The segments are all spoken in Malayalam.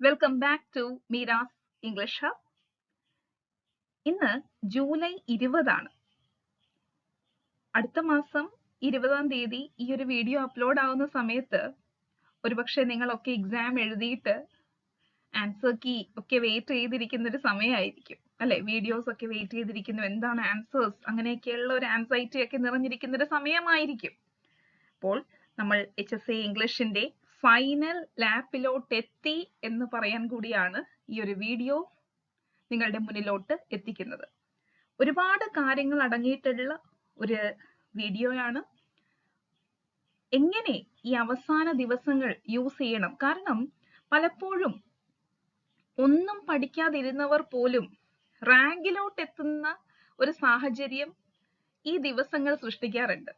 Welcome back to Meera's English hub. ഇന്ന് ജൂലൈ 20 അടുത്ത മാസം 20 ഈ ഒരു വീഡിയോ അപ്ലോഡ് ആവുന്ന സമയത്ത് ഒരുപക്ഷെ നിങ്ങളൊക്കെ എക്സാം എഴുതിയിട്ട് ആൻസർ കീ ഒക്കെ വെയിറ്റ് ചെയ്തിരിക്കുന്ന ഒരു സമയമായിരിക്കും അല്ലെ? വീഡിയോസ് ഒക്കെ വെയിറ്റ് ചെയ്തിരിക്കുന്നു, എന്താണ് ആൻസേഴ്സ്, അങ്ങനെയൊക്കെയുള്ള ഒരു ആൻസൈറ്റി ഒക്കെ നിറഞ്ഞിരിക്കുന്ന ഒരു സമയമായിരിക്കും. അപ്പോൾ നമ്മൾ HSA ഇംഗ്ലീഷിന്റെ ഫൈനൽ ലാപ്പിലോട്ട് എത്തി എന്ന് പറയാൻ കൂടിയാണ് ഈ ഒരു വീഡിയോ നിങ്ങളുടെ മുന്നിലോട്ട് എത്തിക്കുന്നത്. ഒരുപാട് കാര്യങ്ങൾ അടങ്ങിയിട്ടുള്ള ഒരു വീഡിയോയാണ്. എങ്ങനെ ഈ അവസാന ദിവസങ്ങൾ യൂസ് ചെയ്യണം, കാരണം പലപ്പോഴും ഒന്നും പഠിക്കാതിരുന്നവർ പോലും റാങ്കിലോട്ട് എത്തുന്ന ഒരു സാഹചര്യം ഈ ദിവസങ്ങൾ സൃഷ്ടിക്കാറുണ്ട്.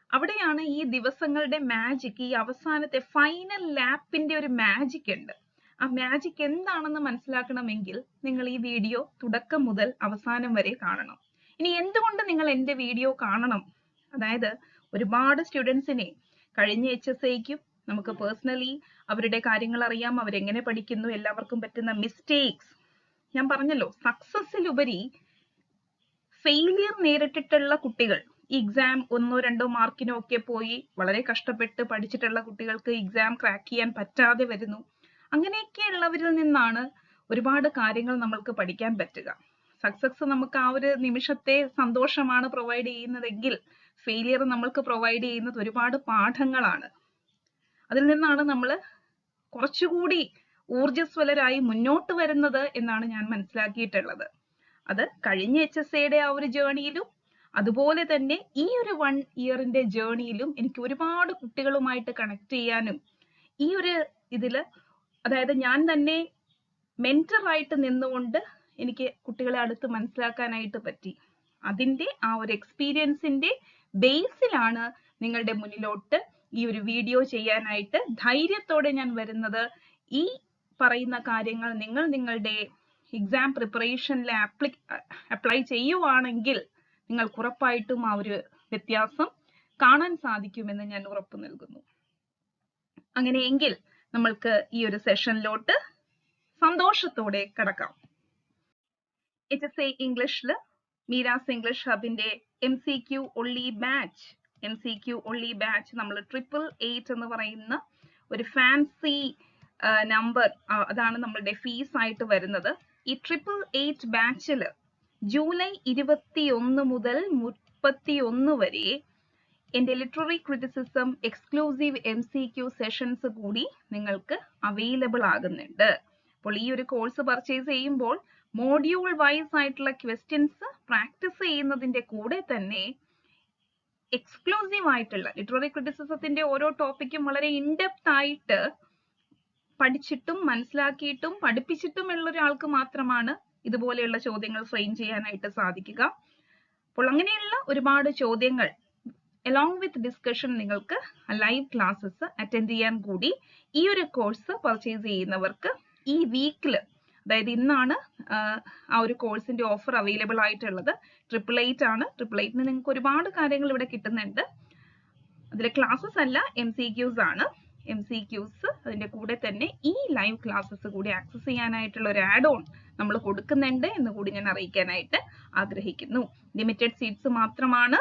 അവിടെയാണ് ഈ ദിവസങ്ങളുടെ മാജിക്, ഈ അവസാനത്തെ ഫൈനൽ ലാപ്പിന്റെ ഒരു മാജിക് ഉണ്ട്. ആ മാജിക് എന്താണെന്ന് മനസ്സിലാക്കണമെങ്കിൽ നിങ്ങൾ ഈ വീഡിയോ തുടക്കം മുതൽ അവസാനം വരെ കാണണം. ഇനി എന്തുകൊണ്ട് നിങ്ങൾ എൻ്റെ വീഡിയോ കാണണം? അതായത് ഒരുപാട് സ്റ്റുഡൻസിനെ കഴിഞ്ഞ HSAക്കും നമുക്ക് പേഴ്സണലി അവരുടെ കാര്യങ്ങൾ അറിയാം, അവരെങ്ങനെ പഠിക്കുന്നു, എല്ലാവർക്കും പറ്റുന്ന മിസ്റ്റേക്സ്. ഞാൻ പറഞ്ഞല്ലോ, സക്സസിലുപരി ഫെയിലിയർ നേരിട്ടിട്ടുള്ള കുട്ടികൾ, എക്സാം 1-2 മാർക്കിനോ ഒക്കെ പോയി വളരെ കഷ്ടപ്പെട്ട് പഠിച്ചിട്ടുള്ള കുട്ടികൾക്ക് എക്സാം ക്രാക്ക് ചെയ്യാൻ പറ്റാതെ വരുന്നു. അങ്ങനെയൊക്കെയുള്ളവരിൽ നിന്നാണ് ഒരുപാട് കാര്യങ്ങൾ നമ്മൾക്ക് പഠിക്കാൻ പറ്റുക. സക്സസ് നമുക്ക് ആ ഒരു നിമിഷത്തെ സന്തോഷമാണ് പ്രൊവൈഡ് ചെയ്യുന്നതെങ്കിൽ ഫെയിലിയർ നമ്മൾക്ക് പ്രൊവൈഡ് ചെയ്യുന്നത് ഒരുപാട് പാഠങ്ങളാണ്. അതിൽ നിന്നാണ് നമ്മൾ കുറച്ചുകൂടി ഊർജ്ജസ്വലരായി മുന്നോട്ട് വരുന്നത് എന്നാണ് ഞാൻ മനസ്സിലാക്കിയിട്ടുള്ളത്. അത് കഴിഞ്ഞ HSAയുടെ ആ ഒരു ജേർണിയിലും അതുപോലെ തന്നെ ഈ ഒരു 1 ഇയറിന്റെ ജേർണിയിലും എനിക്ക് ഒരുപാട് കുട്ടികളുമായിട്ട് കണക്ട് ചെയ്യാനും ഈ ഒരു ഇതില്, അതായത് ഞാൻ തന്നെ മെന്റർ ആയിട്ട് നിന്നുകൊണ്ട് എനിക്ക് കുട്ടികളെ അടുത്ത് മനസ്സിലാക്കാനായിട്ട് പറ്റി. അതിന്റെ ആ ഒരു എക്സ്പീരിയൻസിന്റെ ബേസിലാണ് നിങ്ങളുടെ മുന്നിലോട്ട് ഈ ഒരു വീഡിയോ ചെയ്യാനായിട്ട് ധൈര്യത്തോടെ ഞാൻ വരുന്നത്. ഈ പറയുന്ന കാര്യങ്ങൾ നിങ്ങൾ നിങ്ങളുടെ എക്സാം പ്രിപ്പറേഷനിൽ അപ്ലൈ ചെയ്യുവാണെങ്കിൽ നിങ്ങൾക്ക് ഉറപ്പായിട്ടും ആ ഒരു വ്യത്യാസം കാണാൻ സാധിക്കുമെന്ന് ഞാൻ ഉറപ്പു നൽകുന്നു. അങ്ങനെയെങ്കിൽ നമ്മൾക്ക് ഈ ഒരു സെഷനിലോട്ട് സന്തോഷത്തോടെ കടക്കാം. HSA ഇംഗ്ലീഷില് മീരാസ് ഇംഗ്ലീഷ് ഹബിന്റെ MCQ only ബാച്ച് നമ്മൾ 888 എന്ന് പറയുന്ന ഒരു ഫാൻസി നമ്പർ, അതാണ് നമ്മളുടെ ഫീസ് ആയിട്ട് വരുന്നത്. ഈ 888 ബാച്ചില് ജൂലൈ 21 മുതൽ 31 വരെ എൻ്റെ literary criticism exclusive MCQ sessions കൂടി നിങ്ങൾക്ക് അവൈലബിൾ ആകുന്നുണ്ട്. അപ്പോൾ ഈ ഒരു കോഴ്സ് പർച്ചേസ് ചെയ്യുമ്പോൾ മോഡ്യൂൾ വൈസ് ആയിട്ടുള്ള ക്വസ്റ്റ്യൻസ് പ്രാക്ടീസ് ചെയ്യുന്നതിന്റെ കൂടെ തന്നെ എക്സ്ക്ലൂസീവ് ആയിട്ടുള്ള ലിറ്റററി ക്രിറ്റിസിസത്തിന്റെ ഓരോ ടോപ്പിക്കും വളരെ ഇൻഡെപ്ത് ആയിട്ട് പഠിച്ചിട്ടും മനസ്സിലാക്കിയിട്ടും പഠിപ്പിച്ചിട്ടും ഉള്ള ഒരാൾക്ക് മാത്രമാണ് ഇതുപോലെയുള്ള ചോദ്യങ്ങൾ ഫ്രെയിം ചെയ്യാനായിട്ട് സാധിക്കുക. അപ്പോൾ അങ്ങനെയുള്ള ഒരുപാട് ചോദ്യങ്ങൾ along with discussion നിങ്ങൾക്ക് ലൈവ് ക്ലാസ്സസ് അറ്റൻഡ് ചെയ്യാൻ കൂടി ഈ ഒരു കോഴ്സ് പർച്ചേസ് ചെയ്യുന്നവർക്ക് ഈ വീക്കിൽ, അതായത് ഇന്നാണ് ആ ഒരു കോഴ്സിന്റെ ഓഫർ അവൈലബിൾ ആയിട്ടുള്ളത്. 888 ആണ്. 888 നിങ്ങൾക്ക് ഒരുപാട് കാര്യങ്ങൾ ഇവിടെ കിട്ടുന്നുണ്ട്. അതിലെ ക്ലാസ്സസ് അല്ല, MCQs ആണ്. MCQs അതിന്റെ കൂടെ തന്നെ ഈ ലൈവ് ക്ലാസ്സസ് കൂടി ആക്സസ് ചെയ്യാനായിട്ടുള്ള ഒരു ആഡ് ഓൺ നമ്മൾ കൊടുക്കുന്നുണ്ട് എന്ന് കൂടി ഞാൻ അറിയിക്കാനായിട്ട് ആഗ്രഹിക്കുന്നു. ലിമിറ്റഡ് സീറ്റ്സ് മാത്രമാണ്.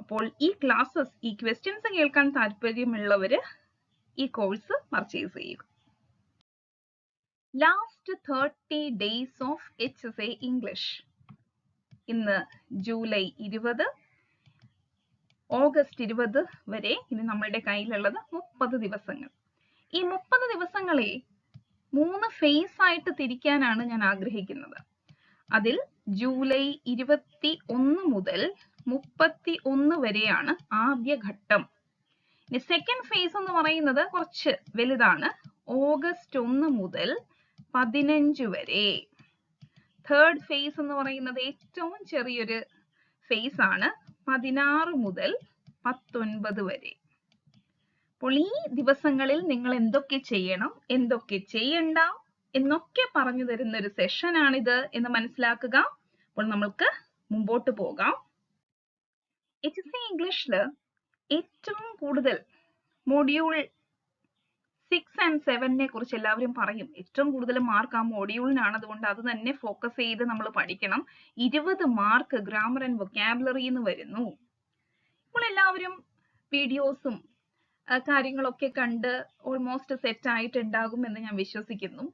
അപ്പോൾ ഈ ക്ലാസ്സസ്, ഈ ക്വസ്റ്റ്യൻസ് കേൾക്കാൻ താല്പര്യമുള്ളവര് ഈ കോഴ്സ് പർച്ചേസ് ചെയ്യുക. Last 30 days of HSA English. ഇന്ന് ജൂലൈ 20, ഓഗസ്റ്റ് 20 വരെ ഇനി നമ്മളുടെ കയ്യിലുള്ളത് 30 ദിവസങ്ങൾ. ഈ 30 ദിവസങ്ങളെ 3 ഫേസ് ആയിട്ട് തിരിക്കാനാണ് ഞാൻ ആഗ്രഹിക്കുന്നത്. അതിൽ ജൂലൈ 21 മുതൽ 31 വരെയാണ് ആദ്യ ഘട്ടം. ഇനി സെക്കൻഡ് ഫേസ് എന്ന് പറയുന്നത് കുറച്ച് വലുതാണ്, ഓഗസ്റ്റ് 1 മുതൽ 15 വരെ. തേർഡ് ഫേസ് എന്ന് പറയുന്നത് ഏറ്റവും ചെറിയൊരു ഫേസ് ആണ്, 16 മുതൽ 19 വരെ. അപ്പോൾ ഈ ദിവസങ്ങളിൽ നിങ്ങൾ എന്തൊക്കെ ചെയ്യണം, എന്തൊക്കെ ചെയ്യണ്ട എന്നൊക്കെ പറഞ്ഞു തരുന്ന ഒരു സെഷൻ ആണിത് എന്ന് മനസ്സിലാക്കുക. അപ്പോൾ നമ്മൾക്ക് മുമ്പോട്ട് പോകാം. HSA ഇംഗ്ലീഷില് ഏറ്റവും കൂടുതൽ മോഡ്യൂൾ 6 and 7 കുറിച്ച് എല്ലാവരും പറയും ഏറ്റവും കൂടുതൽ മാർക്ക് ആ മോഡ്യൂളിനാണ്, അതുകൊണ്ട് അത് തന്നെ ഫോക്കസ് ചെയ്ത് നമ്മൾ പഠിക്കണം. 20 മാർക്ക് ഗ്രാമർ ആൻഡ് വൊക്കാബുലറി എന്ന് വരുന്നു. ഇപ്പോൾ എല്ലാവരും വീഡിയോസും കാര്യങ്ങളൊക്കെ കണ്ട് ഓൾമോസ്റ്റ് സെറ്റ് ആയിട്ടുണ്ടാകും എന്ന് ഞാൻ വിശ്വസിക്കുന്നു.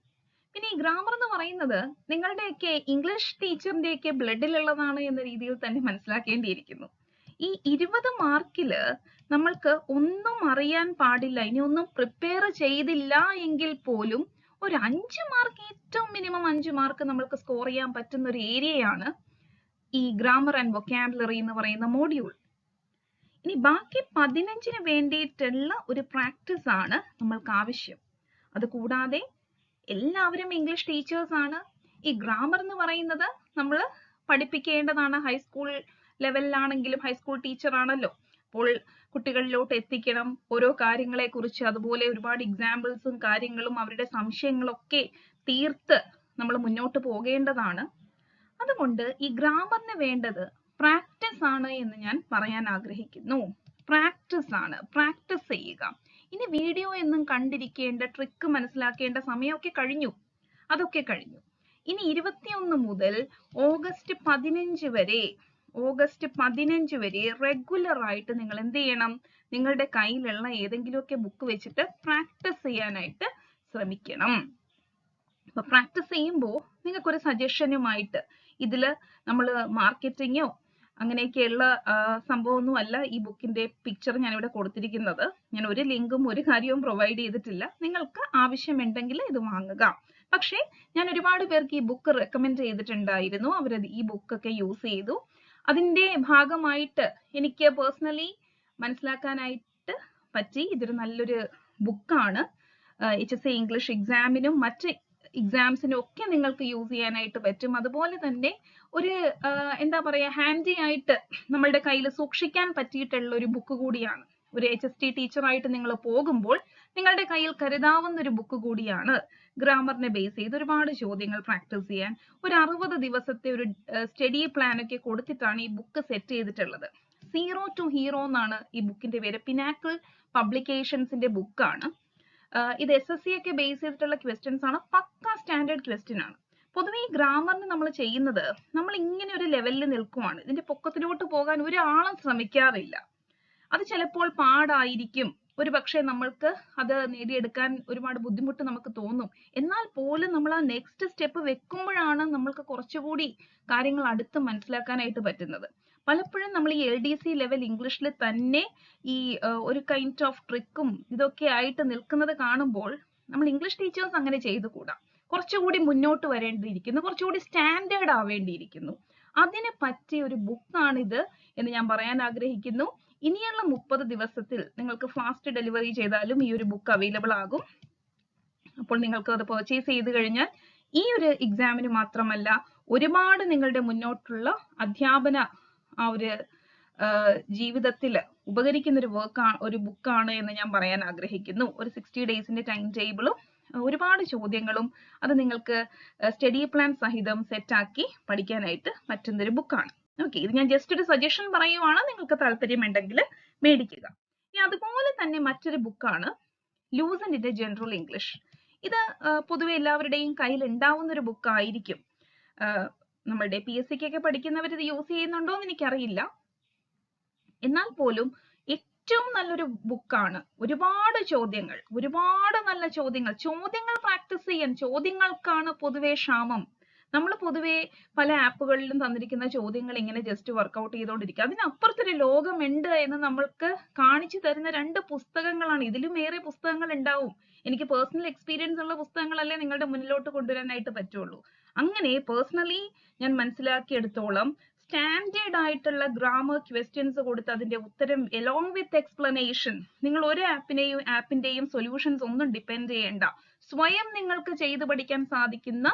പിന്നെ ഈ ഗ്രാമർ എന്ന് പറയുന്നത് നിങ്ങളുടെയൊക്കെ ഇംഗ്ലീഷ് ടീച്ചറിന്റെയൊക്കെ ബ്ലഡിലുള്ളതാണ് എന്ന രീതിയിൽ തന്നെ മനസ്സിലാക്കേണ്ടിയിരിക്കുന്നു. ഈ 20 മാർക്കില് നമ്മൾക്ക് ഒന്നും അറിയാൻ പാടില്ല, ഇനി ഒന്നും പ്രിപ്പയർ ചെയ്തില്ല എങ്കിൽ പോലും ഒരു 5 മാർക്ക്, ഏറ്റവും മിനിമം 5 മാർക്ക് നമ്മൾക്ക് സ്കോർ ചെയ്യാൻ പറ്റുന്ന ഒരു ഏരിയയാണ് ഈ ഗ്രാമർ ആൻഡ് വൊക്കാബുലറി എന്ന് പറയുന്ന മോഡ്യൂൾ. ഇനി ബാക്കി 15ന് വേണ്ടിയിട്ടുള്ള ഒരു പ്രാക്ടീസ് ആണ് നമ്മൾക്ക് ആവശ്യം. അത് കൂടാതെ എല്ലാവരും ഇംഗ്ലീഷ് ടീച്ചേഴ്സ് ആണ്. ഈ ഗ്രാമർ എന്ന് പറയുന്നത് നമ്മൾ പഠിപ്പിക്കേണ്ടതാണ്. ഹൈസ്കൂൾ ലെവലിലാണെങ്കിലും ഹൈസ്കൂൾ ടീച്ചർ ആണല്ലോ, അപ്പോൾ കുട്ടികളിലോട്ട് എത്തിക്കണം ഓരോ കാര്യങ്ങളെ കുറിച്ച്. അതുപോലെ ഒരുപാട് എക്സാമ്പിൾസും കാര്യങ്ങളും അവരുടെ സംശയങ്ങളൊക്കെ തീർത്ത് നമ്മൾ മുന്നോട്ട് പോകേണ്ടതാണ്. അതുകൊണ്ട് ഈ ഗ്രാമറിന് വേണ്ടത് പ്രാക്ടീസ് ആണ് എന്ന് ഞാൻ പറയാൻ ആഗ്രഹിക്കുന്നു. പ്രാക്ടീസ് ആണ്, പ്രാക്ടീസ് ചെയ്യുക. ഇനി വീഡിയോ എന്നും കണ്ടിരിക്കേണ്ട, ട്രിക്ക് മനസ്സിലാക്കേണ്ട സമയമൊക്കെ കഴിഞ്ഞു, അതൊക്കെ കഴിഞ്ഞു. ഇനി 21 മുതൽ ഓഗസ്റ്റ് 15 വരെ റെഗുലർ ആയിട്ട് നിങ്ങൾ എന്ത് ചെയ്യണം, നിങ്ങളുടെ കയ്യിലുള്ള ഏതെങ്കിലുമൊക്കെ ബുക്ക് വെച്ചിട്ട് പ്രാക്ടീസ് ചെയ്യാനായിട്ട് ശ്രമിക്കണം. അപ്പൊ പ്രാക്ടീസ് ചെയ്യുമ്പോൾ നിങ്ങൾക്കൊരു സജഷനുമായിട്ട്, ഇതില് നമ്മൾ മാർക്കറ്റിങ്ങോ അങ്ങനെയൊക്കെയുള്ള സംഭവമൊന്നും അല്ല ഈ ബുക്കിന്റെ പിക്ചർ ഞാൻ ഇവിടെ കൊടുത്തിരിക്കുന്നത്. ഞാൻ ഒരു ലിങ്കും ഒരു കാര്യവും പ്രൊവൈഡ് ചെയ്തിട്ടില്ല. നിങ്ങൾക്ക് ആവശ്യമുണ്ടെങ്കിൽ ഇത് വാങ്ങുക. പക്ഷേ ഞാൻ ഒരുപാട് പേർക്ക് ഈ ബുക്ക് റെക്കമെൻഡ് ചെയ്തിട്ടുണ്ടായിരുന്നു, അവരത് ഈ ബുക്കൊക്കെ യൂസ് ചെയ്തു. അതിന്റെ ഭാഗമായിട്ട് എനിക്ക് പേഴ്സണലി മനസ്സിലാക്കാനായിട്ട് പറ്റി, ഇതൊരു നല്ലൊരു ബുക്കാണ്. HSC ഇംഗ്ലീഷ് എക്സാമിനും മറ്റ് എക്സാംസിനും ഒക്കെ നിങ്ങൾക്ക് യൂസ് ചെയ്യാനായിട്ട് പറ്റും. അതുപോലെ തന്നെ ഒരു എന്താ പറയാ, ഹാൻഡി ആയിട്ട് നമ്മളുടെ കയ്യിൽ സൂക്ഷിക്കാൻ പറ്റിയിട്ടുള്ള ഒരു ബുക്ക് കൂടിയാണ്. ഒരു HST ടീച്ചറായിട്ട് നിങ്ങൾ പോകുമ്പോൾ നിങ്ങളുടെ കയ്യിൽ കരുതാവുന്ന ഒരു ബുക്ക് കൂടിയാണ്. ഗ്രാമറിനെ ബേസ് ചെയ്ത് ഒരുപാട് ചോദ്യങ്ങൾ പ്രാക്ടീസ് ചെയ്യാൻ ഒരു 60 ദിവസത്തെ ഒരു സ്റ്റഡി പ്ലാൻ ഒക്കെ കൊടുത്തിട്ടാണ് ഈ ബുക്ക് സെറ്റ് ചെയ്തിട്ടുള്ളത്. സീറോ ടു ഹീറോ എന്നാണ് ഈ ബുക്കിന്റെ പേര്. പിനാക്കിൾ പബ്ലിക്കേഷൻസിന്റെ ബുക്കാണ്. ഇത് SSC ഒക്കെ ബേസ് ചെയ്തിട്ടുള്ള ക്വസ്റ്റ്യൻസ് ആണ്, പക്ക സ്റ്റാൻഡേർഡ് ക്വസ്റ്റ്യൻ ആണ്. പൊതുവെ ഈ ഗ്രാമറിന് നമ്മൾ ചെയ്യുന്നത്, നമ്മൾ ഇങ്ങനെ ഒരു ലെവലിൽ നിൽക്കുവാണ്, ഇതിന്റെ പൊക്കത്തിലോട്ട് പോകാൻ ഒരാളും ശ്രമിക്കാറില്ല. അത് ചിലപ്പോൾ പാടായിരിക്കും, ഒരു പക്ഷേ നമ്മൾക്ക് അത് നേടിയെടുക്കാൻ ഒരുപാട് ബുദ്ധിമുട്ട് നമുക്ക് തോന്നും. എന്നാൽ പോലും നമ്മൾ ആ നെക്സ്റ്റ് സ്റ്റെപ്പ് വെക്കുമ്പോഴാണ് നമ്മൾക്ക് കുറച്ചുകൂടി കാര്യങ്ങൾ അടുത്ത് മനസ്സിലാക്കാനായിട്ട് പറ്റുന്നത്. പലപ്പോഴും നമ്മൾ ഈ LDC ലെവൽ ഇംഗ്ലീഷിൽ തന്നെ ഈ ഒരു കൈൻഡ് ഓഫ് ട്രിക്കും ഇതൊക്കെ ആയിട്ട് നിൽക്കുന്നത് കാണുമ്പോൾ നമ്മൾ ഇംഗ്ലീഷ് ടീച്ചേഴ്സ് അങ്ങനെ ചെയ്തുകൂടാ. കുറച്ചുകൂടി മുന്നോട്ട് വരേണ്ടിയിരിക്കുന്നു, കുറച്ചുകൂടി സ്റ്റാൻഡേർഡ് ആവേണ്ടിയിരിക്കുന്നു. അതിന് പറ്റിയ ഒരു ബുക്കാണിത് എന്ന് ഞാൻ പറയാൻ ആഗ്രഹിക്കുന്നു. ഇനിയുള്ള 30 ദിവസത്തിൽ നിങ്ങൾക്ക് ഫാസ്റ്റ് ഡെലിവറി ചെയ്താലും ഈ ഒരു ബുക്ക് അവൈലബിൾ ആകും. അപ്പോൾ നിങ്ങൾക്ക് അത് പർച്ചേസ് ചെയ്ത് കഴിഞ്ഞാൽ ഈ ഒരു എക്സാമിന് മാത്രമല്ല, ഒരുപാട് നിങ്ങളുടെ മുന്നോട്ടുള്ള അധ്യാപന ആ ഒരു ജീവിതത്തിൽ ഉപകരിക്കുന്ന ഒരു ബുക്കാണ് എന്ന് ഞാൻ പറയാൻ ആഗ്രഹിക്കുന്നു. ഒരു 60 ഡേയ്സിന്റെ ടൈം ടേബിളും ഒരുപാട് ചോദ്യങ്ങളും അത് നിങ്ങൾക്ക് സ്റ്റഡി പ്ലാൻ സഹിതം സെറ്റാക്കി പഠിക്കാനായിട്ട് പറ്റുന്ന ഒരു ബുക്കാണ്. ഓക്കെ, ഇത് ഞാൻ ജസ്റ്റ് ഒരു സജഷൻ പറയുവാണ്, നിങ്ങൾക്ക് താല്പര്യമുണ്ടെങ്കിൽ മേടിക്കുക. ഇനി അതുപോലെ തന്നെ മറ്റൊരു ബുക്കാണ് ലൂസന്റിന്റെ ജനറൽ ഇംഗ്ലീഷ്. ഇത് പൊതുവെ എല്ലാവരുടെയും കയ്യിൽ ഉണ്ടാവുന്ന ഒരു ബുക്കായിരിക്കും. നമ്മളുടെ PSCക്കൊക്കെ പഠിക്കുന്നവർ ഇത് യൂസ് ചെയ്യുന്നുണ്ടോ എന്ന് എനിക്കറിയില്ല. എന്നാൽ പോലും ഏറ്റവും നല്ലൊരു ബുക്കാണ്. ഒരുപാട് ചോദ്യങ്ങൾ, ഒരുപാട് നല്ല ചോദ്യങ്ങൾ പ്രാക്ടീസ് ചെയ്യാൻ. ചോദ്യങ്ങൾക്കാണ് പൊതുവെ ക്ഷാമം. നമ്മൾ പൊതുവെ പല ആപ്പുകളിലും തന്നിരിക്കുന്ന ചോദ്യങ്ങൾ ഇങ്ങനെ ജസ്റ്റ് വർക്ക്ഔട്ട് ചെയ്തുകൊണ്ടിരിക്കുക. അതിനപ്പുറത്തൊരു ലോകമുണ്ട് എന്ന് നമ്മൾക്ക് കാണിച്ചു തരുന്ന 2 പുസ്തകങ്ങളാണ്. ഇതിലും ഏറെ പുസ്തകങ്ങൾ ഉണ്ടാവും. എനിക്ക് പേഴ്സണൽ എക്സ്പീരിയൻസ് ഉള്ള പുസ്തകങ്ങളല്ലേ നിങ്ങളുടെ മുന്നിലോട്ട് കൊണ്ടുവരാനായിട്ട് പറ്റുള്ളൂ. അങ്ങനെ പേഴ്സണലി ഞാൻ മനസ്സിലാക്കിയെടുത്തോളം സ്റ്റാൻഡേർഡ് ആയിട്ടുള്ള ഗ്രാമർ ക്വസ്റ്റ്യൻസ് കൊടുത്ത് അതിന്റെ ഉത്തരം എലോങ് വിത്ത് എക്സ്പ്ലനേഷൻ, നിങ്ങൾ ഒരു ആപ്പിന്റെയും സൊല്യൂഷൻസ് ഒന്നും ഡിപ്പെൻഡ് ചെയ്യേണ്ട, സ്വയം നിങ്ങൾക്ക് ചെയ്തു പഠിക്കാൻ സാധിക്കുന്ന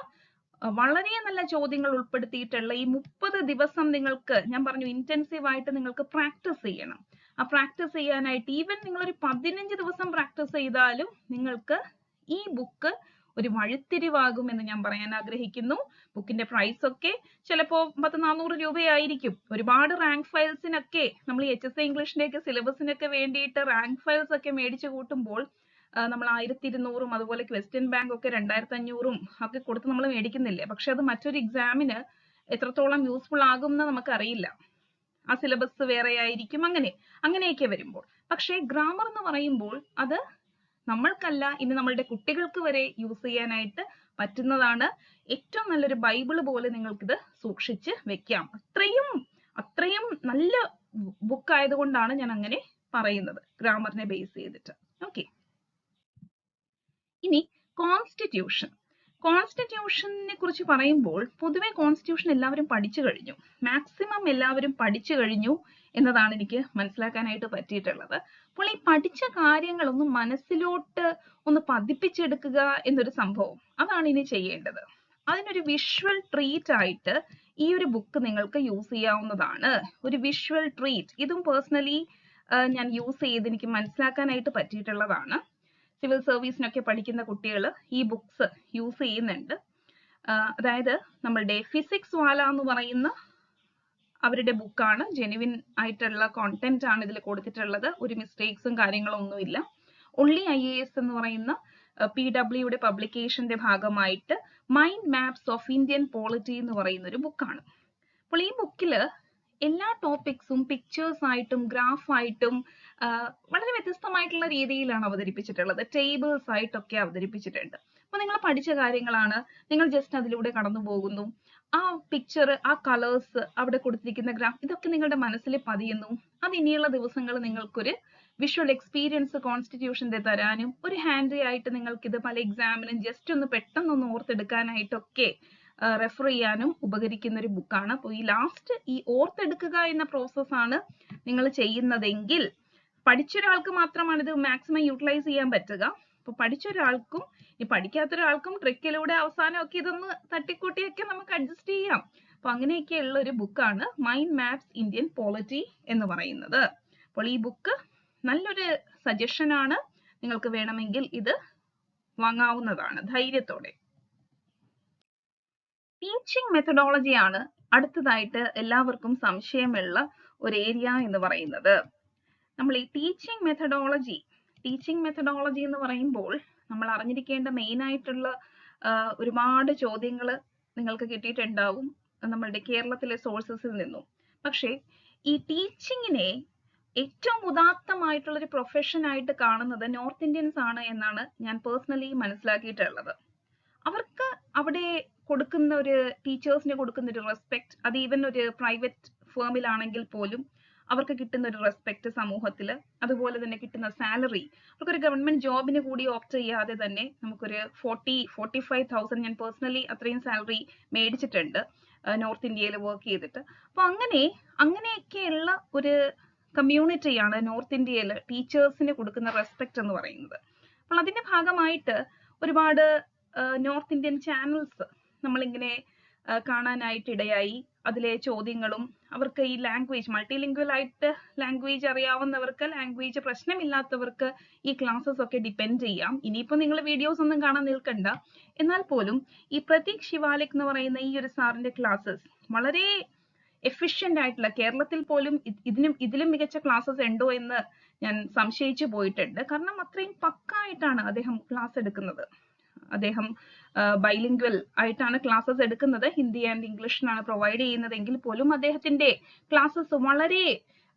വളരെ നല്ല ചോദ്യങ്ങൾ ഉൾപ്പെടുത്തിയിട്ടുള്ള ഈ 30 ദിവസം നിങ്ങൾക്ക്, ഞാൻ പറഞ്ഞു ഇന്റൻസീവ് ആയിട്ട് നിങ്ങൾക്ക് പ്രാക്ടീസ് ചെയ്യണം. ആ പ്രാക്ടീസ് ചെയ്യാനായിട്ട് ഈവൻ നിങ്ങൾ ഒരു 15 ദിവസം പ്രാക്ടീസ് ചെയ്താലും നിങ്ങൾക്ക് ഈ ബുക്ക് ഒരു വഴിത്തിരിവാകും എന്ന് ഞാൻ പറയാൻ ആഗ്രഹിക്കുന്നു. ബുക്കിന്റെ പ്രൈസ് ഒക്കെ ചിലപ്പോൾ 400 രൂപയായിരിക്കും. ഒരുപാട് റാങ്ക് ഫയൽസിനൊക്കെ നമ്മൾ HSC ഇംഗ്ലീഷിന്റെ ഒക്കെ സിലബസിനൊക്കെ വേണ്ടിയിട്ട് റാങ്ക് ഫയൽസ് ഒക്കെ മേടിച്ചു കൂട്ടുമ്പോൾ നമ്മൾ 1200 അതുപോലെ ക്വസ്റ്റ്യൻ ബാങ്ക് ഒക്കെ 2500 ഒക്കെ കൊടുത്ത് നമ്മൾ മേടിക്കുന്നില്ലേ. പക്ഷെ അത് മറ്റൊരു എക്സാമിന് എത്രത്തോളം യൂസ്ഫുൾ ആകും എന്ന് നമുക്കറിയില്ല. ആ സിലബസ് വേറെ ആയിരിക്കും, അങ്ങനെയൊക്കെ വരുമ്പോൾ. പക്ഷേ ഗ്രാമർ എന്ന് പറയുമ്പോൾ അത് നമ്മൾക്കല്ല, ഇനി നമ്മളുടെ കുട്ടികൾക്ക് വരെ യൂസ് ചെയ്യാനായിട്ട് പറ്റുന്നതാണ്. ഏറ്റവും നല്ലൊരു ബൈബിള് പോലെ നിങ്ങൾക്കിത് സൂക്ഷിച്ച് വെക്കാം. അത്രയും നല്ല ബുക്ക് ആയതുകൊണ്ടാണ് ഞാൻ അങ്ങനെ പറയുന്നത്, ഗ്രാമറിനെ ബേസ് ചെയ്തിട്ട്. ഓക്കെ, ഇനി കോൺസ്റ്റിറ്റ്യൂഷനെ കുറിച്ച് പറയുമ്പോൾ പൊതുവെ കോൺസ്റ്റിറ്റ്യൂഷൻ എല്ലാവരും പഠിച്ചു കഴിഞ്ഞു, മാക്സിമം എല്ലാവരും പഠിച്ചു കഴിഞ്ഞു എന്നതാണ് എനിക്ക് മനസ്സിലാക്കാനായിട്ട് പറ്റിയിട്ടുള്ളത്. അപ്പോൾ ഈ പഠിച്ച കാര്യങ്ങളൊന്ന് മനസ്സിലോട്ട് ഒന്ന് പതിപ്പിച്ചെടുക്കുക എന്നൊരു സംഭവം, അതാണ് ഇനി ചെയ്യേണ്ടത്. അതിനൊരു വിഷ്വൽ ട്രീറ്റ് ആയിട്ട് ഈ ഒരു ബുക്ക് നിങ്ങൾക്ക് യൂസ് ചെയ്യാവുന്നതാണ്. ഒരു വിഷ്വൽ ട്രീറ്റ്, ഇതും പേഴ്സണലി ഞാൻ യൂസ് ചെയ്ത് എനിക്ക് മനസ്സിലാക്കാനായിട്ട് പറ്റിയിട്ടുള്ളതാണ്. സിവിൽ സർവീസിനൊക്കെ പഠിക്കുന്ന കുട്ടികൾ ഈ ബുക്സ് യൂസ് ചെയ്യുന്നുണ്ട്. അതായത് നമ്മളുടെ ഫിസിക്സ് വാല എന്ന് പറയുന്ന അവരുടെ ബുക്കാണ്. ജെനുവിൻ ആയിട്ടുള്ള കോണ്ടന്റ് ആണ് ഇതിൽ കൊടുത്തിട്ടുള്ളത്. ഒരു മിസ്റ്റേക്സും കാര്യങ്ങളും ഒന്നുമില്ല. ഒൺലി IAS എന്ന് പറയുന്ന PWയുടെ പബ്ലിക്കേഷന്റെ ഭാഗമായിട്ട് mind maps of Indian polity എന്ന് പറയുന്ന ഒരു ബുക്കാണ്. അപ്പോൾ ഈ ബുക്കില് എല്ലാ ടോപ്പിക്സും പിക്ചേഴ്സ് ആയിട്ടും ഗ്രാഫ് ആയിട്ടും വളരെ വ്യത്യസ്തമായിട്ടുള്ള രീതിയിലാണ് അവതരിപ്പിച്ചിട്ടുള്ളത്. ടേബിൾസ് ആയിട്ടൊക്കെ അവതരിപ്പിച്ചിട്ടുണ്ട്. അപ്പൊ നിങ്ങൾ പഠിച്ച കാര്യങ്ങളാണ്, നിങ്ങൾ ജസ്റ്റ് അതിലൂടെ കടന്നു പോകുന്നു. ആ പിക്ചർ, ആ കളേഴ്സ്, അവിടെ കൊടുത്തിരിക്കുന്ന ഗ്രാഫ്, ഇതൊക്കെ നിങ്ങളുടെ മനസ്സിൽ പതിയുന്നു. അത് ഇനിയുള്ള ദിവസങ്ങൾ നിങ്ങൾക്കൊരു വിഷ്വൽ എക്സ്പീരിയൻസ് കോൺസ്റ്റിറ്റ്യൂഷന്റെ തരാനും ഒരു ഹാൻഡി ആയിട്ട് നിങ്ങൾക്ക് ഇത് പല എക്സാമിനും ജസ്റ്റ് ഒന്ന് പെട്ടെന്നൊന്ന് ഓർത്തെടുക്കാനായിട്ടൊക്കെ റെഫർ ചെയ്യാനും ഉപകരിക്കുന്ന ഒരു ബുക്കാണ്. അപ്പോൾ ഈ ലാസ്റ്റ് ഈ ഓർത്തെടുക്കുക എന്ന പ്രോസസ്സാണ് നിങ്ങൾ ചെയ്യുന്നതെങ്കിൽ പഠിച്ചൊരാൾക്ക് മാത്രമാണ് ഇത് മാക്സിമം യൂട്ടിലൈസ് ചെയ്യാൻ പറ്റുക. അപ്പൊ പഠിച്ചൊരാൾക്കും ഈ പഠിക്കാത്തൊരാൾക്കും ട്രിക്കിലൂടെ അവസാനമൊക്കെ ഇതൊന്ന് തട്ടിക്കൂട്ടിയൊക്കെ നമുക്ക് അഡ്ജസ്റ്റ് ചെയ്യാം. അപ്പൊ അങ്ങനെയൊക്കെയുള്ള ഒരു ബുക്കാണ് മൈൻഡ് മാപ്സ് ഇന്ത്യൻ പോളിറ്റി എന്ന് പറയുന്നത്. അപ്പോൾ ഈ ബുക്ക് നല്ലൊരു സജഷൻ ആണ്. നിങ്ങൾക്ക് വേണമെങ്കിൽ ഇത് വാങ്ങാവുന്നതാണ് ധൈര്യത്തോടെ. ടീച്ചിങ് മെത്തഡോളജി ആണ് അടുത്തതായിട്ട് എല്ലാവർക്കും സംശയമുള്ള ഒരു ഏരിയ എന്ന് പറയുന്നത്. നമ്മൾ ഈ ടീച്ചിങ് മെത്തഡോളജി എന്ന് പറയുമ്പോൾ നമ്മൾ അറിഞ്ഞിരിക്കേണ്ട മെയിൻ ആയിട്ടുള്ള ഒരുപാട് ചോദ്യങ്ങൾ നിങ്ങൾക്ക് കിട്ടിയിട്ടുണ്ടാവും നമ്മളുടെ കേരളത്തിലെ സോഴ്സസിൽ നിന്നും. പക്ഷേ ഈ ടീച്ചിങ്ങിനെ ഏറ്റവും ഉദാത്തമായിട്ടുള്ള ഒരു പ്രൊഫഷൻ ആയിട്ട് കാണുന്നത് നോർത്ത് ഇന്ത്യൻസ് ആണ് എന്നാണ് ഞാൻ പേഴ്സണലി മനസ്സിലാക്കിയിട്ടുള്ളത്. അവർക്ക് അവിടെ കൊടുക്കുന്ന ഒരു ടീച്ചേഴ്സിന് കൊടുക്കുന്ന ഒരു റെസ്പെക്ട്, അത് ഈവൻ ഒരു പ്രൈവറ്റ് ഫേമിലാണെങ്കിൽ പോലും അവർക്ക് കിട്ടുന്ന ഒരു റെസ്പെക്ട് സമൂഹത്തിൽ, അതുപോലെ തന്നെ കിട്ടുന്ന സാലറി, അവർക്കൊരു ഗവൺമെന്റ് ജോബിന് കൂടി ഓപ്റ്റ് ചെയ്യാതെ തന്നെ നമുക്കൊരു 40-45,000 ഞാൻ പേഴ്സണലി അത്രയും സാലറി മേടിച്ചിട്ടുണ്ട് നോർത്ത് ഇന്ത്യയിൽ വർക്ക് ചെയ്തിട്ട്. അപ്പൊ അങ്ങനെയൊക്കെയുള്ള ഒരു കമ്മ്യൂണിറ്റിയാണ് നോർത്ത് ഇന്ത്യയിൽ ടീച്ചേഴ്സിന് കൊടുക്കുന്ന റെസ്പെക്ട് എന്ന് പറയുന്നത്. അപ്പോൾ അതിന്റെ ഭാഗമായിട്ട് ഒരുപാട് നോർത്ത് ഇന്ത്യൻ ചാനൽസ് നമ്മളിങ്ങനെ കാണാനായിട്ട് ഇടയായി. അതിലെ ചോദ്യങ്ങളും അവർക്ക് ഈ ലാംഗ്വേജ് മൾട്ടിലിംഗ്വൽ ആയിട്ട് ലാംഗ്വേജ് അറിയാവുന്നവർക്ക്, ലാംഗ്വേജ് പ്രശ്നമില്ലാത്തവർക്ക് ഈ ക്ലാസ്സസ് ഒക്കെ ഡിപ്പെൻഡ് ചെയ്യാം. ഇനിയിപ്പോ നിങ്ങൾ വീഡിയോസ് ഒന്നും കാണാൻ നിൽക്കണ്ട. എന്നാൽ പോലും ഈ പ്രതീക് ശിവാലിക് എന്ന് പറയുന്ന ഈ ഒരു സാറിന്റെ ക്ലാസ്സസ് വളരെ എഫിഷ്യന്റ് ആയിട്ടുള്ള, കേരളത്തിൽ പോലും ഇതിലും മികച്ച ക്ലാസ്സസ് ഉണ്ടോ എന്ന് ഞാൻ സംശയിച്ചു പോയിട്ടുണ്ട്. കാരണം അത്രയും പക്കായിട്ടാണ് അദ്ദേഹം ക്ലാസ് എടുക്കുന്നത്. അദ്ദേഹം ബൈലിംഗ്വൽ ആയിട്ടാണ് ക്ലാസ്സസ് എടുക്കുന്നത്. ഹിന്ദി ആൻഡ് ഇംഗ്ലീഷിനാണ് പ്രൊവൈഡ് ചെയ്യുന്നതെങ്കിൽ പോലും അദ്ദേഹത്തിന്റെ ക്ലാസ്സസ് വളരെ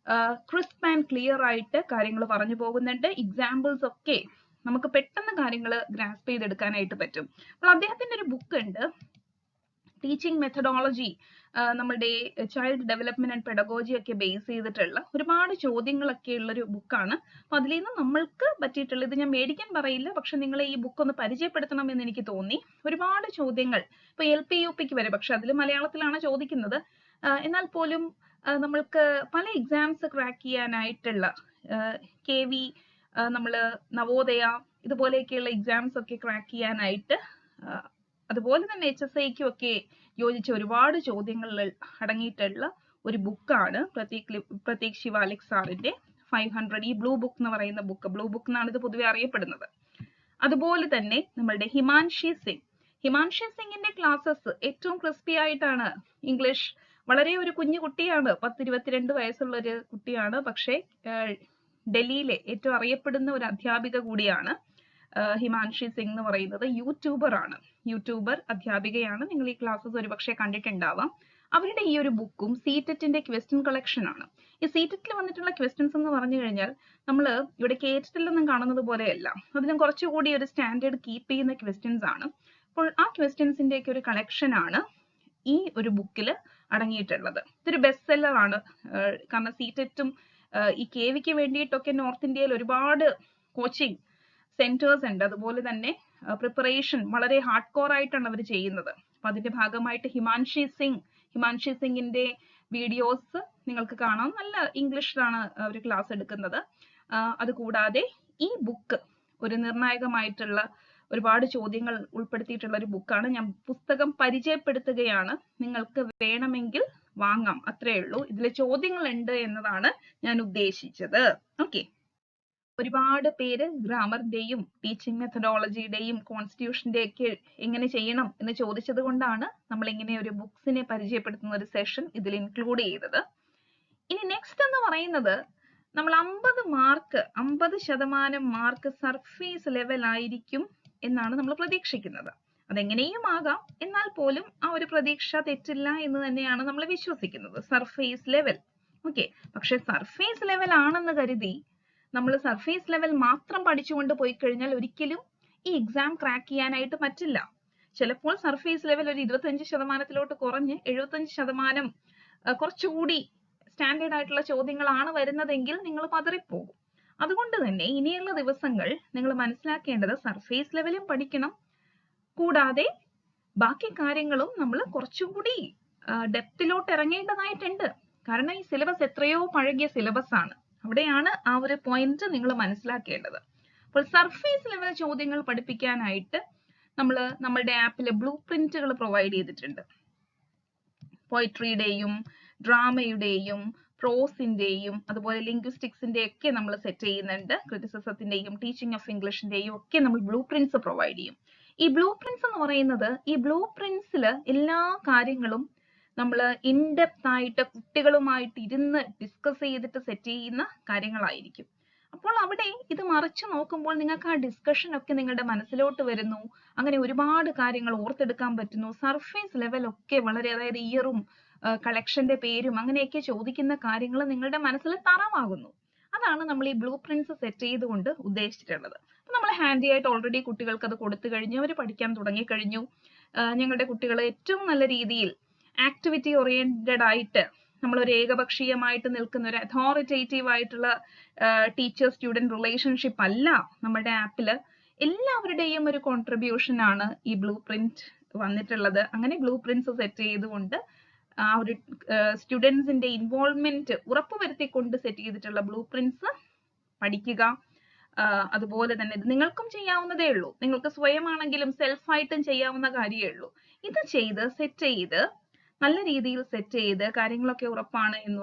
ക്രിസ്പ് ആൻഡ് ക്ലിയർ ആയിട്ട് കാര്യങ്ങൾ പറഞ്ഞു പോകുന്നുണ്ട്. എക്സാമ്പിൾസ് ഒക്കെ നമുക്ക് പെട്ടെന്ന് കാര്യങ്ങൾ ഗ്രാസ്പ് ചെയ്തെടുക്കാനായിട്ട് പറ്റും. അപ്പോൾ അദ്ദേഹത്തിന്റെ ഒരു ബുക്ക് ഉണ്ട്, ടീച്ചിങ് മെത്തഡോളജി, നമ്മുടെ ചൈൽഡ് ഡെവലപ്മെന്റ് ആൻഡ് പെഡഗോജി ഒക്കെ ബേസ് ചെയ്തിട്ടുള്ള ഒരുപാട് ചോദ്യങ്ങളൊക്കെ ഉള്ള ഒരു ബുക്കാണ്. അപ്പൊ അതിൽ നിന്ന് നമ്മൾക്ക് പറ്റിയിട്ടുള്ള, ഇത് ഞാൻ മേടിക്കാൻ പറയില്ല, പക്ഷെ നിങ്ങൾ ഈ ബുക്ക് ഒന്ന് പരിചയപ്പെടുത്തണം എന്ന് എനിക്ക് തോന്നി. ഒരുപാട് ചോദ്യങ്ങൾ ഇപ്പൊ LP UPക്ക് വരെ, പക്ഷെ അതിൽ മലയാളത്തിലാണ് ചോദിക്കുന്നത്. എന്നാൽ പോലും നമ്മൾക്ക് പല എക്സാംസ് ക്രാക്ക് ചെയ്യാനായിട്ടുള്ള KV, നമ്മള് നവോദയ, ഇതുപോലെയൊക്കെയുള്ള എക്സാംസ് ഒക്കെ ക്രാക്ക് ചെയ്യാനായിട്ട്, അതുപോലെ തന്നെ HSIക്കും ഒക്കെ യോജിച്ച ഒരുപാട് ചോദ്യങ്ങൾ അടങ്ങിയിട്ടുള്ള ഒരു ബുക്കാണ് പ്രതീക് ശിവാലിക് സാറിന്റെ 500, ഈ ബ്ലൂ ബുക്ക് എന്ന് പറയുന്ന ബുക്ക്. ബ്ലൂ ബുക്ക് എന്നാണ് ഇത് പൊതുവെ അറിയപ്പെടുന്നത്. അതുപോലെ തന്നെ നമ്മളുടെ ഹിമാൻഷി സിംഗിന്റെ ക്ലാസ്സസ് ഏറ്റവും ക്രിസ്പി ആയിട്ടാണ്. ഇംഗ്ലീഷ് വളരെ ഒരു കുഞ്ഞു കുട്ടിയാണ്, 10-22 വയസ്സുള്ള ഒരു കുട്ടിയാണ്. പക്ഷേ ഡൽഹിയിലെ ഏറ്റവും അറിയപ്പെടുന്ന ഒരു അധ്യാപിക കൂടിയാണ്. ഹിമാൻഷി സിംഗ് എന്ന് പറയുന്നത് യൂട്യൂബർ ആണ്. യൂട്യൂബർ അധ്യാപികയാണ്. നിങ്ങൾ ഈ ക്ലാസ്സസ് ഒരുപക്ഷെ കണ്ടിട്ടുണ്ടാവാം. അവരുടെ ഈ ഒരു ബുക്കും സീറ്ററ്റിന്റെ ക്വസ്റ്റ്യൻ കളക്ഷൻ ആണ്. ഈ സീറ്ററ്റിൽ വന്നിട്ടുള്ള ക്വസ്റ്റ്യൻസ് എന്ന് പറഞ്ഞു കഴിഞ്ഞാൽ നമ്മൾ ഇവിടെ കേട്ടിട്ടില്ലെന്നും കാണുന്നത് പോലെയല്ല. അതിലും കുറച്ചുകൂടി ഒരു സ്റ്റാൻഡേർഡ് കീപ്പ് ചെയ്യുന്ന ക്വസ്റ്റ്യൻസ് ആണ്. അപ്പോൾ ആ ക്വസ്റ്റ്യൻസിന്റെ ഒക്കെ ഒരു കളക്ഷൻ ആണ് ഈ ഒരു ബുക്കിൽ അടങ്ങിയിട്ടുള്ളത്. ഇതൊരു ബെസ്റ്റ് സെല്ലർ ആണ്. കാരണം സീറ്ററ്റും ഈ കേവിക്ക് വേണ്ടിയിട്ടൊക്കെ നോർത്ത് ഇന്ത്യയിൽ ഒരുപാട് കോച്ചിങ് സെന്റേഴ്സ് ഉണ്ട്. അതുപോലെ തന്നെ പ്രിപ്പറേഷൻ വളരെ ഹാർഡ് കോർ ആയിട്ടാണ് അവർ ചെയ്യുന്നത്. അപ്പൊ അതിന്റെ ഭാഗമായിട്ട് ഹിമാൻഷി സിംഗിന്റെ വീഡിയോസ് നിങ്ങൾക്ക് കാണാം. നല്ല ഇംഗ്ലീഷിലാണ് അവർ ക്ലാസ് എടുക്കുന്നത്. അതുകൂടാതെ ഈ ബുക്ക് ഒരു നിർണായകമായിട്ടുള്ള ഒരുപാട് ചോദ്യങ്ങൾ ഉൾപ്പെടുത്തിയിട്ടുള്ള ഒരു ബുക്കാണ്. ഞാൻ പുസ്തകം പരിചയപ്പെടുത്തുകയാണ്. നിങ്ങൾക്ക് വേണമെങ്കിൽ വാങ്ങാം, അത്രേ ഉള്ളൂ. ഇതിലെ ചോദ്യങ്ങൾ ഉണ്ട് എന്നതാണ് ഞാൻ ഉദ്ദേശിച്ചത്. ഓക്കെ, ഒരുപാട് പേര് ഗ്രാമറിന്റെയും ടീച്ചിങ് മെത്തഡോളജിയുടെയും കോൺസ്റ്റിറ്റ്യൂഷന്റെ ഒക്കെ എങ്ങനെ ചെയ്യണം എന്ന് ചോദിച്ചത് കൊണ്ടാണ് നമ്മൾ ഇങ്ങനെ ഒരു ബുക്സിനെ പരിചയപ്പെടുത്തുന്ന ഒരു സെഷൻ ഇതിൽ ഇൻക്ലൂഡ് ചെയ്തത്. ഇനി നെക്സ്റ്റ് എന്ന് പറയുന്നത് നമ്മൾ 50% മാർക്ക് സർഫേസ് ലെവൽ ആയിരിക്കും എന്നാണ് നമ്മൾ പ്രതീക്ഷിക്കുന്നത്. അതെങ്ങനെയും ആകാം, എന്നാൽ പോലും ആ ഒരു പ്രതീക്ഷ തെറ്റില്ല എന്ന് തന്നെയാണ് നമ്മൾ വിശ്വസിക്കുന്നത്. Surface level, okay. പക്ഷെ സർഫേസ് ലെവൽ ആണെന്ന് കരുതി നമ്മൾ സർഫേസ് ലെവൽ മാത്രം പഠിച്ചുകൊണ്ട് പോയി കഴിഞ്ഞാൽ ഒരിക്കലും ഈ എക്സാം ക്രാക്ക് ചെയ്യാനായിട്ട് പറ്റില്ല. ചിലപ്പോൾ സർഫേസ് ലെവൽ ഒരു 25% കുറഞ്ഞ് 75% കുറച്ചുകൂടി സ്റ്റാൻഡേർഡ് ആയിട്ടുള്ള ചോദ്യങ്ങളാണ് വരുന്നതെങ്കിൽ നിങ്ങൾ പതറിപ്പോകും. അതുകൊണ്ട് തന്നെ ഇനിയുള്ള ദിവസങ്ങൾ നിങ്ങൾ മനസ്സിലാക്കേണ്ടത് സർഫേസ് ലെവലും പഠിക്കണം, കൂടാതെ ബാക്കി കാര്യങ്ങളും നമ്മൾ കുറച്ചുകൂടി ഡെപ്തിലോട്ട് ഇറങ്ങേണ്ടതായിട്ടുണ്ട്. കാരണം ഈ സിലബസ് എത്രയോ പഴകിയ സിലബസ് ആണ്. അവിടെയാണ് ആ ഒരു പോയിന്റ് നിങ്ങൾ മനസ്സിലാക്കേണ്ടത്. അപ്പോൾ സർഫേസ് ലെവൽ ചോദ്യങ്ങൾ പഠിപ്പിക്കാനായിട്ട് നമ്മൾ നമ്മളുടെ ആപ്പിൽ ബ്ലൂ പ്രിന്റുകൾ പ്രൊവൈഡ് ചെയ്തിട്ടുണ്ട്. പോയിട്രിയുടെയും ഡ്രാമയുടെയും പ്രോസിന്റെയും അതുപോലെ ലിംഗ്വിസ്റ്റിക്സിന്റെ ഒക്കെ നമ്മൾ സെറ്റ് ചെയ്യുന്നുണ്ട്. ക്രിറ്റിസിസത്തിന്റെയും ടീച്ചിങ് ഓഫ് ഇംഗ്ലീഷിന്റെയും ഒക്കെ നമ്മൾ ബ്ലൂ പ്രിന്റ്സ് പ്രൊവൈഡ് ചെയ്യും. ഈ ബ്ലൂ പ്രിന്റ്സ് എന്ന് പറയുന്നത് ഈ ബ്ലൂ പ്രിന്റ്സിൽ എല്ലാ കാര്യങ്ങളും നമ്മൾ ഇൻഡെപ്ത് ആയിട്ട് കുട്ടികളുമായിട്ട് ഇരുന്ന് ഡിസ്കസ് ചെയ്തിട്ട് സെറ്റ് ചെയ്യുന്ന കാര്യങ്ങളായിരിക്കും. അപ്പോൾ അവിടെ ഇത് മറിച്ച് നോക്കുമ്പോൾ നിങ്ങൾക്ക് ആ ഡിസ്കഷൻ ഒക്കെ നിങ്ങളുടെ മനസ്സിലോട്ട് വരുന്നു. അങ്ങനെ ഒരുപാട് കാര്യങ്ങൾ ഓർത്തെടുക്കാൻ പറ്റുന്നു. സർഫേസ് ലെവൽ ഒക്കെ വളരെ, അതായത് ഇയറും കളക്ഷന്റെ പേരും അങ്ങനെയൊക്കെ ചോദിക്കുന്ന കാര്യങ്ങൾ നിങ്ങളുടെ മനസ്സിൽ തറവാകുന്നു. അതാണ് നമ്മൾ ഈ ബ്ലൂ പ്രിന്റ്സ് സെറ്റ് ചെയ്തുകൊണ്ട് ഉദ്ദേശിച്ചിട്ടുള്ളത്. അപ്പൊ നമ്മൾ ഹാൻഡി ആയിട്ട് ഓൾറെഡി കുട്ടികൾക്ക് അത് കൊടുത്തു കഴിഞ്ഞു, അവർ പഠിക്കാൻ തുടങ്ങി കഴിഞ്ഞു. ഞങ്ങളുടെ കുട്ടികൾ ഏറ്റവും നല്ല രീതിയിൽ ആക്ടിവിറ്റി ഓറിയന്റഡ് ആയിട്ട് നമ്മൾ ഒരു ഏകപക്ഷീയമായിട്ട് നിൽക്കുന്ന ഒരു അതോറിറ്റേറ്റീവ് ആയിട്ടുള്ള ടീച്ചർ സ്റ്റുഡന്റ് റിലേഷൻഷിപ്പ് അല്ല നമ്മുടെ ആപ്പില്. എല്ലാവരുടെയും ഒരു കോൺട്രിബ്യൂഷൻ ആണ് ഈ ബ്ലൂ പ്രിന്റ് വന്നിട്ടുള്ളത്. അങ്ങനെ ബ്ലൂ പ്രിന്റ്സ് സെറ്റ് ചെയ്തുകൊണ്ട് ആ ഒരു സ്റ്റുഡൻസിന്റെ ഇൻവോൾവ്മെന്റ് ഉറപ്പുവരുത്തിക്കൊണ്ട് സെറ്റ് ചെയ്തിട്ടുള്ള ബ്ലൂ പ്രിന്റ്സ് പഠിക്കുക. അതുപോലെ തന്നെ ഇത് നിങ്ങൾക്കും ചെയ്യാവുന്നതേ ഉള്ളൂ. നിങ്ങൾക്ക് സ്വയമാണെങ്കിലും സെൽഫായിട്ടും ചെയ്യാവുന്ന കാര്യമേ ഉള്ളൂ. ഇത് ചെയ്ത് സെറ്റ് ചെയ്ത് നല്ല രീതിയിൽ സെറ്റ് ചെയ്ത് കാര്യങ്ങളൊക്കെ ഉറപ്പാണ് എന്ന്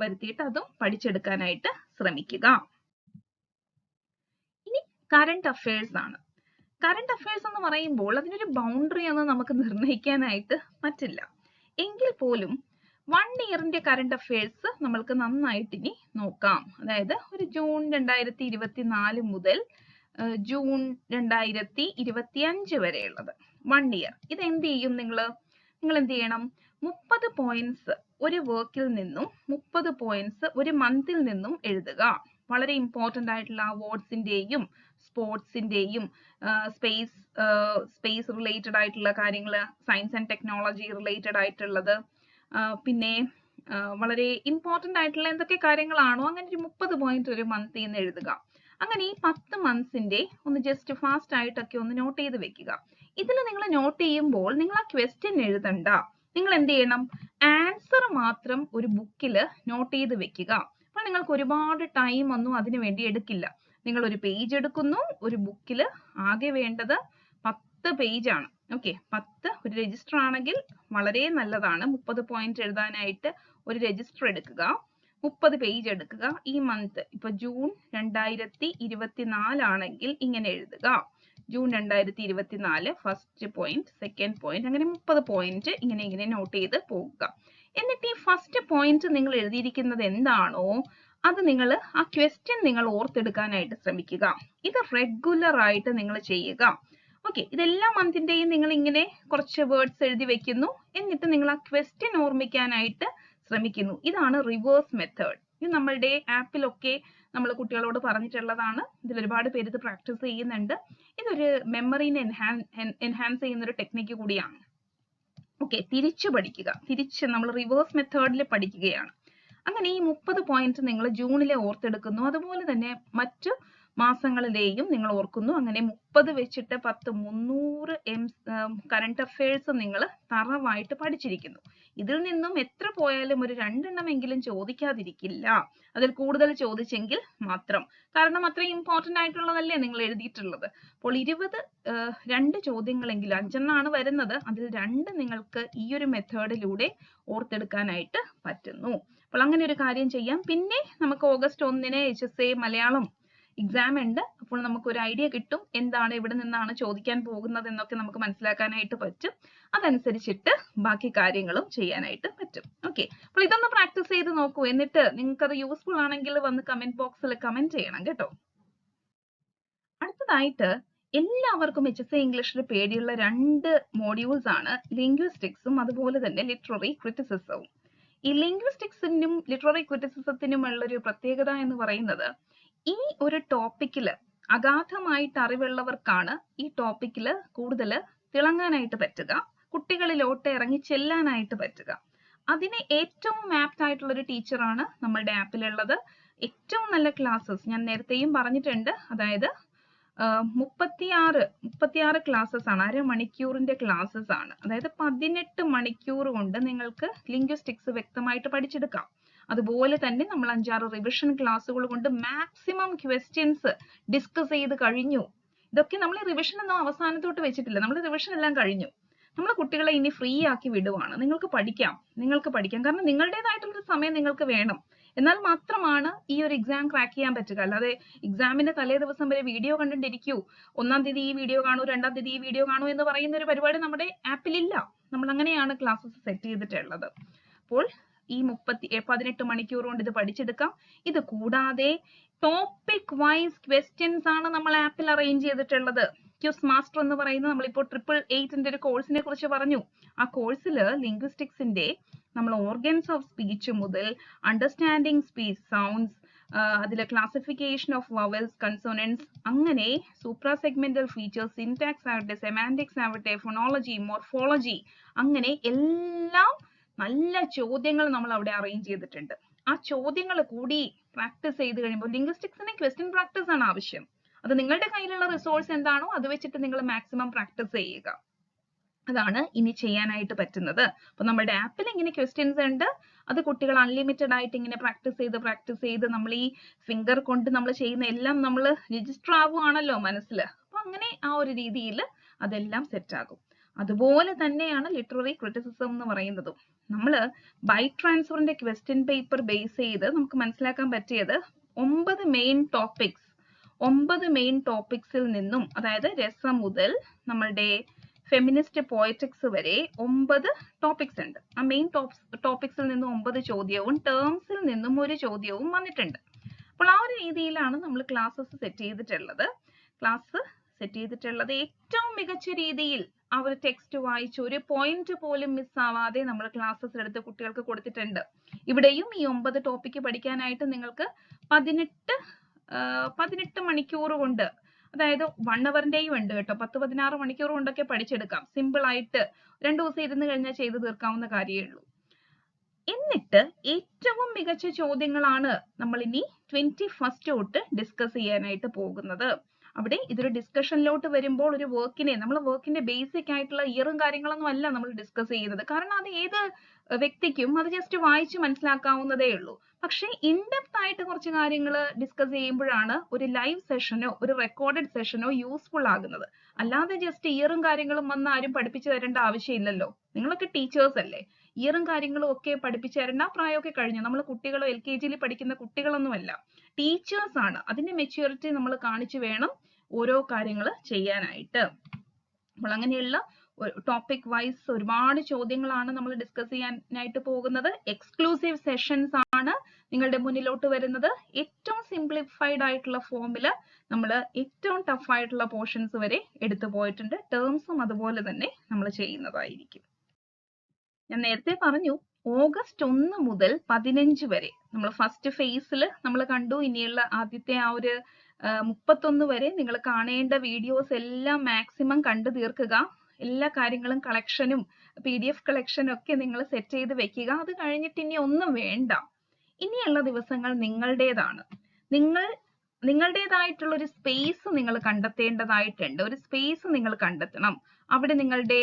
വരുത്തിയിട്ട് അതും പഠിച്ചെടുക്കാനായിട്ട് ശ്രമിക്കുക. ഇനി കറണ്ട് അഫയേഴ്സ് ആണ്. കറണ്ട് അഫയേഴ്സ് എന്ന് പറയുമ്പോൾ അതിനൊരു ബൗണ്ടറി ഒന്നും നമുക്ക് നിർണ്ണയിക്കാനായിട്ട് പറ്റില്ല. എങ്കിൽ പോലും 1 ഇയറിന്റെ കറണ്ട് അഫയേഴ്സ് നമ്മൾക്ക് നന്നായിട്ട് ഇനി നോക്കാം. അതായത് ഒരു ജൂൺ 2024 മുതൽ ജൂൺ 2025 വരെയുള്ളത് 1 ഇയർ. ഇത് എന്ത് ചെയ്യും? നിങ്ങൾ എന്ത് ചെയ്യണം? 30 പോയിന്റ്സ് ഒരു വർക്കിൽ നിന്നും 30 പോയിന്റ്സ് ഒരു മന്തിൽ നിന്നും എഴുതുക. വളരെ ഇമ്പോർട്ടന്റ് ആയിട്ടുള്ള അവാർഡ്സിന്റെയും സ്പോർട്സിന്റെയും സ്പേസ് റിലേറ്റഡ് ആയിട്ടുള്ള കാര്യങ്ങൾ, സയൻസ് ആൻഡ് ടെക്നോളജി റിലേറ്റഡ് ആയിട്ടുള്ളത്, പിന്നെ വളരെ ഇമ്പോർട്ടന്റ് ആയിട്ടുള്ള എന്തൊക്കെ കാര്യങ്ങളാണോ അങ്ങനെ ഒരു 30 പോയിന്റ് ഒരു മന്തിൽ നിന്ന് എഴുതുക. അങ്ങനെ ഈ 10 മന്ത്സിന്റെ ഒന്ന് ജസ്റ്റ് ഫാസ്റ്റ് ആയിട്ടൊക്കെ ഒന്ന് നോട്ട് ചെയ്ത് വെക്കുക. ഇതിൽ നിങ്ങൾ നോട്ട് ചെയ്യുമ്പോൾ നിങ്ങൾ ആ ക്വസ്റ്റ്യൻ എഴുതണ്ട. നിങ്ങൾ എന്ത് ചെയ്യണം? ആൻസർ മാത്രം ഒരു ബുക്കിൽ നോട്ട് ചെയ്ത് വെക്കുക. അപ്പോൾ നിങ്ങൾക്ക് ഒരുപാട് ടൈം ഒന്നും അതിനു വേണ്ടി എടുക്കില്ല. നിങ്ങൾ ഒരു പേജ് എടുക്കുന്നു. ഒരു ബുക്കിൽ ആകെ വേണ്ടത് 10 പേജ് ആണ്. ഓക്കെ, 10 ഒരു രജിസ്റ്റർ ആണെങ്കിൽ വളരെ നല്ലതാണ്. 30 പോയിന്റ് എഴുതാനായിട്ട് ഒരു രജിസ്റ്റർ എടുക്കുക, 30 പേജ് എടുക്കുക. ഈ മന്ത് ഇപ്പൊ ജൂൺ 2024 ആണെങ്കിൽ ഇങ്ങനെ എഴുതുക. June 2024 first point, second point, അങ്ങനെ 30 പോയിന്റ് ഇങ്ങനെ നോട്ട് ചെയ്ത് പോകുക. എന്നിട്ട് ഈ ഫസ്റ്റ് പോയിന്റ് നിങ്ങൾ എഴുതിയിരിക്കുന്നത് എന്താണോ അത് നിങ്ങൾ ആ ക്വസ്റ്റ്യൻ നിങ്ങൾ ഓർത്തെടുക്കാനായിട്ട് ശ്രമിക്കുക. ഇത് റെഗുലർ ആയിട്ട് നിങ്ങൾ ചെയ്യുക. ഓക്കെ, ഇതെല്ലാ മന്തിന്റെയും നിങ്ങൾ ഇങ്ങനെ കുറച്ച് വേർഡ്സ് എഴുതി വെക്കുന്നു, എന്നിട്ട് നിങ്ങൾ ആ ക്വസ്റ്റ്യൻ ഓർമ്മിക്കാനായിട്ട് ശ്രമിക്കുന്നു. ഇതാണ് റിവേഴ്സ് മെത്തേഡ്. ഇത് നമ്മളുടെ ആപ്പിലൊക്കെ നമ്മൾ കുട്ടികളോട് പറഞ്ഞിട്ടുള്ളതാണ്. ഇതിൽ ഒരുപാട് പേര് ഇത് പ്രാക്ടീസ് ചെയ്യുന്നുണ്ട്. ഇതൊരു മെമ്മറിനെ എൻഹാൻസ് ചെയ്യുന്ന ഒരു ടെക്നിക്ക് കൂടിയാണ്. ഓക്കെ, തിരിച്ചു പഠിക്കുക. തിരിച്ച് നമ്മൾ റിവേഴ്സ് മെത്തേഡിൽ പഠിക്കുകയാണ്. അങ്ങനെ ഈ 30 പോയിന്റ് നിങ്ങൾ ജൂണിലെ ഓർത്തെടുക്കുന്നു. അതുപോലെ തന്നെ മറ്റു മാസങ്ങളിലെയും നിങ്ങൾ ഓർക്കുന്നു. അങ്ങനെ 30 വെച്ചിട്ട് 300 കറണ്ട് അഫയേഴ്സ് നിങ്ങൾ തറവായിട്ട് പഠിച്ചിരിക്കുന്നു. ഇതിൽ നിന്നും എത്ര പോയാലും ഒരു 2 എണ്ണമെങ്കിലും ചോദിക്കാതിരിക്കില്ല. അതിൽ കൂടുതൽ ചോദിച്ചെങ്കിൽ മാത്രം. കാരണം അത്രയും ഇമ്പോർട്ടന്റ് ആയിട്ടുള്ളതല്ലേ നിങ്ങൾ എഴുതിയിട്ടുള്ളത്. അപ്പോൾ 2 ചോദ്യങ്ങളെങ്കിലും, 5 എണ്ണമാണ് വരുന്നത്, അതിൽ 2 നിങ്ങൾക്ക് ഈ ഒരു മെത്തേഡിലൂടെ ഓർത്തെടുക്കാനായിട്ട് പറ്റുന്നു. അപ്പോൾ അങ്ങനെ ഒരു കാര്യം ചെയ്യാം. പിന്നെ നമുക്ക് ഓഗസ്റ്റ് 1-ന് HSA മലയാളം എക്സാം ഉണ്ട്. അപ്പോൾ നമുക്ക് ഒരു ഐഡിയ കിട്ടും എന്താണ് ഇവിടെ നിന്നാണ് ചോദിക്കാൻ പോകുന്നത് എന്നൊക്കെ നമുക്ക് മനസ്സിലാക്കാനായിട്ട് പറ്റും. അതനുസരിച്ചിട്ട് ബാക്കി കാര്യങ്ങളും ചെയ്യാനായിട്ട് പറ്റും. ഓക്കെ, അപ്പോൾ ഇതൊന്ന് പ്രാക്ടീസ് ചെയ്ത് നോക്കൂ. എന്നിട്ട് നിങ്ങൾക്ക് അത് യൂസ്ഫുൾ ആണെങ്കിൽ വന്ന് കമന്റ് ബോക്സിൽ കമന്റ് ചെയ്യണം കേട്ടോ. അടുത്തതായിട്ട് എല്ലാവർക്കും HSA ഇംഗ്ലീഷിൽ പേടിയുള്ള 2 മോഡ്യൂൾസ് ആണ്, ലിംഗ്വിസ്റ്റിക്സും അതുപോലെ തന്നെ ലിറ്റററി ക്രിറ്റിസിസവും. ഈ ലിംഗ്വിസ്റ്റിക്സിനും ലിറ്റററി ക്രിറ്റിസിസത്തിനുമുള്ള ഒരു പ്രത്യേകത എന്ന് പറയുന്നത്, ഈ ഒരു ടോപ്പിക്കിൽ അഗാധമായിട്ട് അറിവുള്ളവർക്കാണ് ഈ ടോപ്പിക്കിൽ കൂടുതൽ തിളങ്ങാനായിട്ട് പറ്റുക, കുട്ടികളിലോട്ട് ഇറങ്ങി ചെല്ലാനായിട്ട് പറ്റുക. അതിന് ഏറ്റവും ആപ്റ്റ് ആയിട്ടുള്ള ഒരു ടീച്ചറാണ് നമ്മളുടെ ആപ്പിലുള്ളത്. ഏറ്റവും നല്ല ക്ലാസ്സസ് ഞാൻ നേരത്തെയും പറഞ്ഞിട്ടുണ്ട്. അതായത് 36 ക്ലാസ്സസ് ആണ്, അരമണിക്കൂറിന്റെ ക്ലാസ്സസ് ആണ്. അതായത് 18 മണിക്കൂർ കൊണ്ട് നിങ്ങൾക്ക് ലിംഗ്വിസ്റ്റിക്സ് വ്യക്തമായിട്ട് പഠിച്ചെടുക്കാം. അതുപോലെ തന്നെ നമ്മൾ 5-6 റിവിഷൻ ക്ലാസ്സുകൾ കൊണ്ട് മാക്സിമം ക്വസ്റ്റ്യൻസ് ഡിസ്കസ് ചെയ്ത് കഴിഞ്ഞു. ഇതൊക്കെ നമ്മൾ റിവിഷൻ ഒന്നും അവസാനത്തോട്ട് വെച്ചിട്ടില്ല, നമ്മൾ റിവിഷൻ എല്ലാം കഴിഞ്ഞു. നമ്മൾ കുട്ടികളെ ഇനി ഫ്രീ ആക്കി വിടുവാണ്. നിങ്ങൾക്ക് പഠിക്കാം. കാരണം നിങ്ങളുടേതായിട്ടുള്ളൊരു സമയം നിങ്ങൾക്ക് വേണം. എന്നാൽ മാത്രമാണ് ഈ ഒരു എക്സാം ക്രാക്ക് ചെയ്യാൻ പറ്റുക. അല്ലാതെ എക്സാമിന്റെ തലേ ദിവസം വരെ വീഡിയോ കണ്ടിട്ടിരിക്കൂ, 1-ാം തീയതി ഈ വീഡിയോ കാണൂ, 2-ാം തീയതി ഈ വീഡിയോ കാണൂ എന്ന് പറയുന്ന ഒരു പരിപാടി നമ്മുടെ ആപ്പിലില്ല. നമ്മൾ അങ്ങനെയാണ് ക്ലാസ്സസ് സെറ്റ് ചെയ്തിട്ടുള്ളത്. അപ്പോൾ ഈ 18 മണിക്കൂർ കൊണ്ട് ഇത് പഠിച്ചെടുക്കാം. ഇത് കൂടാതെ ടോപ്പിക് വൈസ് ക്വസ്റ്റ്യൻസ് ആണ് നമ്മൾ ആപ്പിൽ അറേഞ്ച് ചെയ്തിട്ടുള്ളത്. ക്യൂസ് മാസ്റ്റർ എന്ന് പറയുന്നത്, നമ്മളിപ്പോൾ 888 ഒരു കോഴ്സിനെ കുറിച്ച് പറഞ്ഞു. ആ കോഴ്സിൽ ലിംഗ്വിസ്റ്റിക്സിന്റെ നമ്മൾ ഓർഗൻസ് ഓഫ് സ്പീച്ച് മുതൽ അണ്ടർസ്റ്റാൻഡിങ് സ്പീച്ച് സൗണ്ട്സ്, അതിലെ ക്ലാസിഫിക്കേഷൻ ഓഫ് വവൽസ്, കൺസോണൻസ്, അങ്ങനെ സൂപ്രാ സെഗ്മെന്റൽ ഫീച്ചേഴ്സ്, സിന്റാക്സ് ആവട്ടെ, സെമാന്റിക്സ് ആവട്ടെ, ഫോണോളജി, മോർഫോളജി, അങ്ങനെ എല്ലാം നല്ല ചോദ്യങ്ങൾ നമ്മൾ അവിടെ അറേഞ്ച് ചെയ്തിട്ടുണ്ട്. ആ ചോദ്യങ്ങൾ കൂടി പ്രാക്ടീസ് ചെയ്ത് കഴിയുമ്പോൾ ലിംഗ്വിസ്റ്റിക്സിന് ക്വസ്റ്റ്യൻ പ്രാക്ടീസ് ആണ് ആവശ്യം. അത് നിങ്ങളുടെ കയ്യിലുള്ള റിസോഴ്സ് എന്താണോ അത് വെച്ചിട്ട് നിങ്ങൾ മാക്സിമം പ്രാക്ടീസ് ചെയ്യുക. അതാണ് ഇനി ചെയ്യാനായിട്ട് പറ്റുന്നത്. അപ്പൊ നമ്മുടെ ആപ്പിൽ ഇങ്ങനെ ക്വസ്റ്റ്യൻസ് ഉണ്ട്. അത് കുട്ടികൾ അൺലിമിറ്റഡ് ആയിട്ട് ഇങ്ങനെ പ്രാക്ടീസ് ചെയ്ത് നമ്മൾ ഈ ഫിംഗർ കൊണ്ട് നമ്മൾ ചെയ്യുന്ന എല്ലാം നമ്മൾ രജിസ്റ്റർ ആവുകയാണല്ലോ മനസ്സിൽ. അപ്പൊ അങ്ങനെ ആ ഒരു രീതിയിൽ അതെല്ലാം സെറ്റ് ആകും. അതുപോലെ തന്നെയാണ് ലിറ്റററി ക്രിറ്റിസിസം എന്ന് പറയുന്നതും. നമ്മൾ ബൈ ട്രാൻസ്ഫറിന്റെ ക്വസ്റ്റ്യൻ പേപ്പർ ബേസ് ചെയ്ത് നമുക്ക് മനസ്സിലാക്കാൻ പറ്റിയത് 9 മെയിൻ ടോപ്പിക്സിൽ നിന്നും, അതായത് രസം മുതൽ നമ്മളുടെ ഫെമിനിസ്റ്റ് പോയറ്റിക്സ് വരെ 9 ടോപ്പിക്സ് ഉണ്ട്. ആ മെയിൻ ടോപ്പിക്സിൽ നിന്നും 9 ചോദ്യവും ടേംസിൽ നിന്നും 1 ചോദ്യവും വന്നിട്ടുണ്ട്. അപ്പോൾ ആ ഒരു രീതിയിലാണ് നമ്മൾ ക്ലാസ്സസ് സെറ്റ് ചെയ്തിട്ടുള്ളത്. ഏറ്റവും മികച്ച രീതിയിൽ ആ ഒരു ടെക്സ്റ്റ് വായിച്ച് ഒരു പോയിന്റ് പോലും മിസ് ആവാതെ നമ്മൾ ക്ലാസ്സസ് എടുത്ത് കുട്ടികൾക്ക് കൊടുത്തിട്ടുണ്ട്. ഇവിടെയും ഈ 9 ടോപ്പിക്ക് പഠിക്കാനായിട്ട് നിങ്ങൾക്ക് 18 മണിക്കൂർ കൊണ്ട്, അതായത് 1 അവറിന്റെയും ഉണ്ട് കേട്ടോ, 10-16 മണിക്കൂർ കൊണ്ടൊക്കെ പഠിച്ചെടുക്കാം. സിമ്പിൾ ആയിട്ട് 2 ദിവസം ഇരുന്ന് കഴിഞ്ഞാൽ ചെയ്ത് തീർക്കാവുന്ന കാര്യമേ ഉള്ളൂ. എന്നിട്ട് ഏറ്റവും മികച്ച ചോദ്യങ്ങളാണ് നമ്മൾ ഇനി 21st തൊട്ട് ഡിസ്കസ് ചെയ്യാനായിട്ട് പോകുന്നത്. അവിടെ ഇതൊരു ഡിസ്കഷനിലോട്ട് വരുമ്പോൾ ഒരു വർക്കിന്റെ ബേസിക് ആയിട്ടുള്ള ഇയറും കാര്യങ്ങളൊന്നും അല്ല നമ്മൾ ഡിസ്കസ് ചെയ്യുന്നത്. കാരണം അത് ഏത് വ്യക്തിക്കും അത് ജസ്റ്റ് വായിച്ച് മനസ്സിലാക്കാവുന്നതേ ഉള്ളൂ. പക്ഷെ ഇൻഡെപ്ത് ആയിട്ട് കുറച്ച് കാര്യങ്ങൾ ഡിസ്കസ് ചെയ്യുമ്പോഴാണ് ഒരു ലൈവ് സെഷനോ ഒരു റെക്കോർഡഡ് സെഷനോ യൂസ്ഫുൾ ആകുന്നത്. അല്ലാതെ ജസ്റ്റ് ഇയറും കാര്യങ്ങളും വന്ന് ആരും പഠിപ്പിച്ചു തരേണ്ട ആവശ്യമില്ലല്ലോ. നിങ്ങളൊക്കെ ടീച്ചേഴ്സ് അല്ലേ, ഇയറും കാര്യങ്ങളും ഒക്കെ പഠിപ്പിച്ചു തരേണ്ട പ്രായമൊക്കെ കഴിഞ്ഞു. നമ്മൾ കുട്ടികളോ LKG പഠിക്കുന്ന കുട്ടികളൊന്നുമല്ല, ടീച്ചേഴ്സ് ആണ്. അതിന്റെ മെച്യൂരിറ്റി നമ്മൾ കാണിച്ചു വേണം ഓരോ കാര്യങ്ങൾ ചെയ്യാനായിട്ട്. അപ്പോൾ അങ്ങനെയുള്ള ടോപ്പിക് വൈസ് ഒരുപാട് ചോദ്യങ്ങളാണ് നമ്മൾ ഡിസ്കസ് ചെയ്യാനായിട്ട് പോകുന്നത്. എക്സ്ക്ലൂസീവ് സെഷൻസ് ആണ് നിങ്ങളുടെ മുന്നിലോട്ട് വരുന്നത്. ഏറ്റവും സിംപ്ലിഫൈഡ് ആയിട്ടുള്ള ഫോമിൽ നമ്മൾ ഏറ്റവും ടഫ് ആയിട്ടുള്ള പോർഷൻസ് വരെ എടുത്തു പോയിട്ടുണ്ട്. ടേംസും അതുപോലെ തന്നെ നമ്മൾ ചെയ്യുന്നതായിരിക്കും. ഞാൻ നേരത്തെ പറഞ്ഞു ഓഗസ്റ്റ് 1 മുതൽ 15 വരെ നമ്മൾ ഫസ്റ്റ് ഫേസിൽ നമ്മൾ കണ്ടു. ഇനിയുള്ള ആദ്യത്തെ ആ ഒരു 31 വരെ നിങ്ങൾ കാണേണ്ട വീഡിയോസ് എല്ലാം മാക്സിമം കണ്ടു തീർക്കുക. എല്ലാ കാര്യങ്ങളും കളക്ഷനും PDF കളക്ഷനും ഒക്കെ നിങ്ങൾ സെറ്റ് ചെയ്ത് വെക്കുക. അത് കഴിഞ്ഞിട്ട് ഇനി ഒന്നും വേണ്ട. ഇനിയുള്ള ദിവസങ്ങൾ നിങ്ങളുടേതാണ്. നിങ്ങളുടേതായിട്ടുള്ള ഒരു സ്പേസ് നിങ്ങൾ കണ്ടെത്തേണ്ടതായിട്ടുണ്ട്. ഒരു സ്പേസ് നിങ്ങൾ കണ്ടെത്തണം. അവിടെ നിങ്ങളുടെ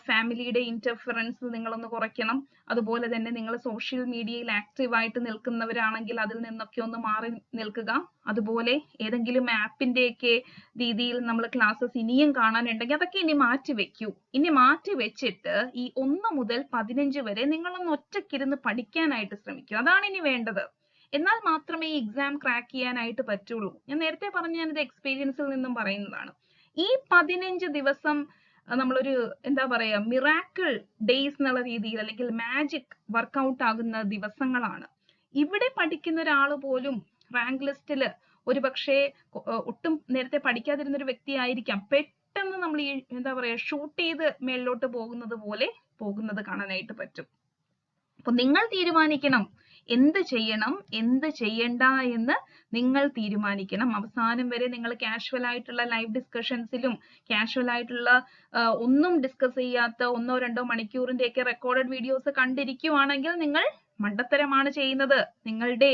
ഫാമിലിയുടെ ഇന്റർഫറൻസ് നിങ്ങളൊന്ന് കുറയ്ക്കണം. അതുപോലെ തന്നെ നിങ്ങൾ സോഷ്യൽ മീഡിയയിൽ ആക്റ്റീവ് ആയിട്ട് നിൽക്കുന്നവരാണെങ്കിൽ അതിൽ നിന്നൊക്കെ ഒന്ന് മാറി നിൽക്കുക. അതുപോലെ ഏതെങ്കിലും ആപ്പിന്റെയൊക്കെ രീതിയിൽ നമ്മൾ ക്ലാസ്സസ് ഇനിയും കാണാനുണ്ടെങ്കിൽ അതൊക്കെ ഇനി മാറ്റി വെക്കൂ. ഇനി മാറ്റി വെച്ചിട്ട് ഈ 1 മുതൽ 15 വരെ നിങ്ങളൊന്ന് ഒറ്റയ്ക്കിരുന്ന് പഠിക്കാനായിട്ട് ശ്രമിക്കൂ. അതാണ് ഇനി വേണ്ടത്. എന്നാൽ മാത്രമേ ഈ എക്സാം ക്രാക്ക് ചെയ്യാനായിട്ട് പറ്റുള്ളൂ. ഞാൻ നേരത്തെ പറഞ്ഞ ഞാനിത് എക്സ്പീരിയൻസിൽ നിന്നും പറയുന്നതാണ്. ഈ 15 ദിവസം നമ്മളൊരു എന്താ പറയാ മിറാക്കിൾ ഡേയ്സ് എന്നുള്ള രീതിയിൽ അല്ലെങ്കിൽ മാജിക് വർക്കൗട്ട് ആകുന്ന ദിവസങ്ങളാണ്. ഇവിടെ പഠിക്കുന്ന ഒരാൾ പോലും റാങ്ക് ലിസ്റ്റിൽ ഒരു പക്ഷേ ഒട്ടും നേരത്തെ പഠിക്കാതിരുന്ന ഒരു വ്യക്തി ആയിരിക്കാം. പെട്ടെന്ന് നമ്മൾ ഈ എന്താ പറയാ ഷൂട്ട് ചെയ്ത് മേളിലോട്ട് പോകുന്നത് പോലെ പോകുന്നത് കാണാനായിട്ട് പറ്റും. അപ്പൊ നിങ്ങൾ തീരുമാനിക്കണം എന്ത് ചെയ്യണം എന്ത് ചെയ്യണ്ട എന്ന് നിങ്ങൾ തീരുമാനിക്കണം. അവസാനം വരെ നിങ്ങൾ കാഷ്വൽ ആയിട്ടുള്ള ലൈവ് ഡിസ്കഷൻസിലും കാഷ്വൽ ആയിട്ടുള്ള ഒന്നും ഡിസ്കസ് ചെയ്യാത്ത 1-2 മണിക്കൂറിന്റെ ഒക്കെ റെക്കോർഡഡ് വീഡിയോസ് കണ്ടിരിക്കുവാണെങ്കിൽ നിങ്ങൾ മണ്ടത്തരമാണ് ചെയ്യുന്നത്. നിങ്ങളുടെ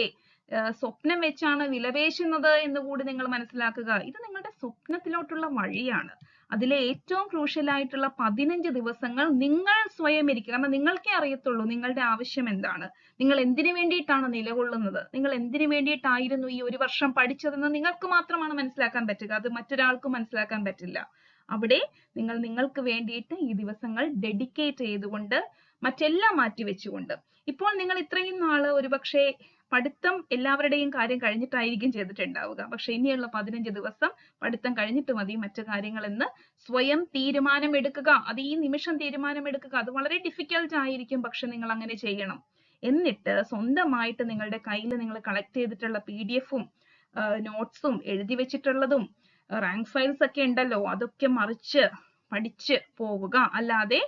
സ്വപ്നം വെച്ചാണ് വിലപേശുന്നത് എന്ന് കൂടി നിങ്ങൾ മനസ്സിലാക്കുക. ഇത് നിങ്ങളുടെ സ്വപ്നത്തിലോട്ടുള്ള വഴിയാണ്. അതിലെ ഏറ്റവും ക്രൂഷ്യൽ ആയിട്ടുള്ള 15 ദിവസങ്ങൾ നിങ്ങൾ സ്വയം ഇരിക്കുക. കാരണം നിങ്ങൾക്കേ അറിയത്തുള്ളൂ നിങ്ങളുടെ ആവശ്യം എന്താണ്, നിങ്ങൾ എന്തിനു വേണ്ടിയിട്ടാണ് നിലകൊള്ളുന്നത്, നിങ്ങൾ എന്തിനു വേണ്ടിയിട്ടായിരുന്നു ഈ ഒരു വർഷം പഠിച്ചതെന്ന് നിങ്ങൾക്ക് മാത്രമാണ് മനസ്സിലാക്കാൻ പറ്റുക. അത് മറ്റൊരാൾക്കും മനസ്സിലാക്കാൻ പറ്റില്ല. അവിടെ നിങ്ങൾ നിങ്ങൾക്ക് വേണ്ടിയിട്ട് ഈ ദിവസങ്ങൾ ഡെഡിക്കേറ്റ് ചെയ്തുകൊണ്ട് മറ്റെല്ലാം മാറ്റിവെച്ചുകൊണ്ട് ഇപ്പോൾ നിങ്ങൾ ഇത്രയും നാള് ഒരുപക്ഷെ പഠിത്തം എല്ലാവരുടെയും കാര്യം കഴിഞ്ഞിട്ടായിരിക്കും ചെയ്തിട്ടുണ്ടാവുക. പക്ഷെ ഇനിയുള്ള 15 ദിവസം പഠിത്തം കഴിഞ്ഞിട്ട് മതി മറ്റു കാര്യങ്ങളെന്ന് സ്വയം തീരുമാനമെടുക്കുക. അത് ഈ നിമിഷം തീരുമാനമെടുക്കുക. അത് വളരെ ഡിഫിക്കൽട്ട് ആയിരിക്കും, പക്ഷെ നിങ്ങൾ അങ്ങനെ ചെയ്യണം. എന്നിട്ട് സ്വന്തമായിട്ട് നിങ്ങളുടെ കയ്യിൽ നിങ്ങൾ കളക്ട് ചെയ്തിട്ടുള്ള PDF-ഉം നോട്ട്സും എഴുതി വെച്ചിട്ടുള്ളതും റാങ്ക് ഫയൽസ് ഒക്കെ ഉണ്ടല്ലോ, അതൊക്കെ മറിച്ച് പഠിച്ച് പോവുക. അല്ലാതെ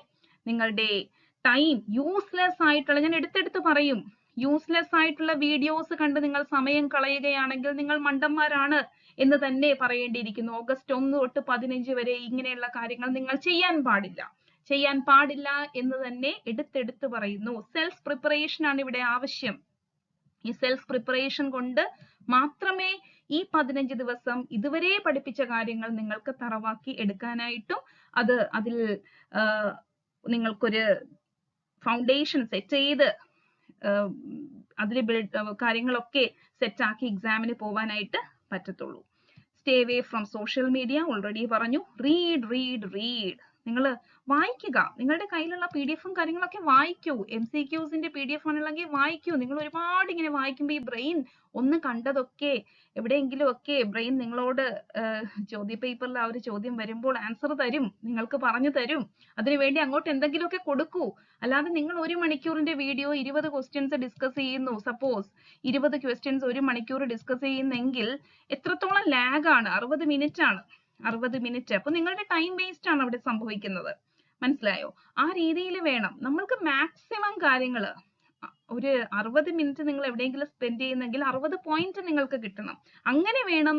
നിങ്ങളുടെ ടൈം യൂസ്ലെസ് ആയിട്ടുള്ള, ഞാൻ എടുത്തെടുത്ത് പറയും, യൂസ്ലെസ് ആയിട്ടുള്ള വീഡിയോസ് കണ്ട് നിങ്ങൾ സമയം കളയുകയാണെങ്കിൽ നിങ്ങൾ മണ്ടന്മാരാണ് എന്ന് തന്നെ പറയേണ്ടിയിരിക്കുന്നു. ഓഗസ്റ്റ് 1 തൊട്ട് 15 വരെ ഇങ്ങനെയുള്ള കാര്യങ്ങൾ നിങ്ങൾ ചെയ്യാൻ പാടില്ല എന്ന് തന്നെ എടുത്തെടുത്ത് പറയുന്നു. സെൽഫ് പ്രിപ്പറേഷൻ ആണ് ഇവിടെ ആവശ്യം. ഈ സെൽഫ് പ്രിപ്പറേഷൻ കൊണ്ട് മാത്രമേ ഈ 15 ദിവസം ഇതുവരെ പഠിപ്പിച്ച കാര്യങ്ങൾ നിങ്ങൾക്ക് തറവാക്കി എടുക്കാനായിട്ടും അതിൽ നിങ്ങൾക്കൊരു ഫൗണ്ടേഷൻ സെറ്റ് ചെയ്ത് അതിൽ കാര്യങ്ങളൊക്കെ സെറ്റാക്കി എക്സാമിന് പോവാനായിട്ട് പറ്റത്തുള്ളൂ. Stay away from social media. Already പറഞ്ഞു. റീഡ്. നിങ്ങൾ വായിക്കുക. നിങ്ങളുടെ കയ്യിലുള്ള PDF-ഉം കാര്യങ്ങളൊക്കെ വായിക്കൂ. MCQs-ന്റെ PDF ആണെങ്കിൽ വായിക്കൂ. നിങ്ങൾ ഒരുപാട് ഇങ്ങനെ വായിക്കുമ്പോൾ ഈ ബ്രെയിൻ ഒന്ന് കണ്ടതൊക്കെ എവിടെയെങ്കിലും ഒക്കെ ബ്രെയിൻ നിങ്ങളോട് ചോദ്യ പേപ്പറിൽ ആ ഒരു ചോദ്യം വരുമ്പോൾ ആൻസർ തരും, നിങ്ങൾക്ക് പറഞ്ഞു തരും. അതിനുവേണ്ടി അങ്ങോട്ട് എന്തെങ്കിലുമൊക്കെ കൊടുക്കൂ. അല്ലാതെ നിങ്ങൾ 1 മണിക്കൂറിന്റെ വീഡിയോ 20 ക്വസ്റ്റ്യൻസ് ഡിസ്കസ് ചെയ്യുന്നു. സപ്പോസ് 20 ക്വസ്റ്റ്യൻസ് 1 മണിക്കൂർ ഡിസ്കസ് ചെയ്യുന്നെങ്കിൽ എത്രത്തോളം ലാഗ് ആണ്? 60 മിനിറ്റ് ആണ്. 60 മിനിറ്റ്. അപ്പൊ നിങ്ങളുടെ ടൈം വേസ്റ്റ് ആണ് അവിടെ സംഭവിക്കുന്നത്. മനസ്സിലായോ? ആ രീതിയിൽ വേണം. നമ്മൾക്ക് മാക്സിമം കാര്യങ്ങൾ ഒരു 60 മിനിറ്റ് നിങ്ങൾ എവിടെയെങ്കിലും സ്പെൻഡ് ചെയ്യുന്നെങ്കിൽ 60 പോയിന്റ് നിങ്ങൾക്ക് കിട്ടണം. അങ്ങനെ വേണം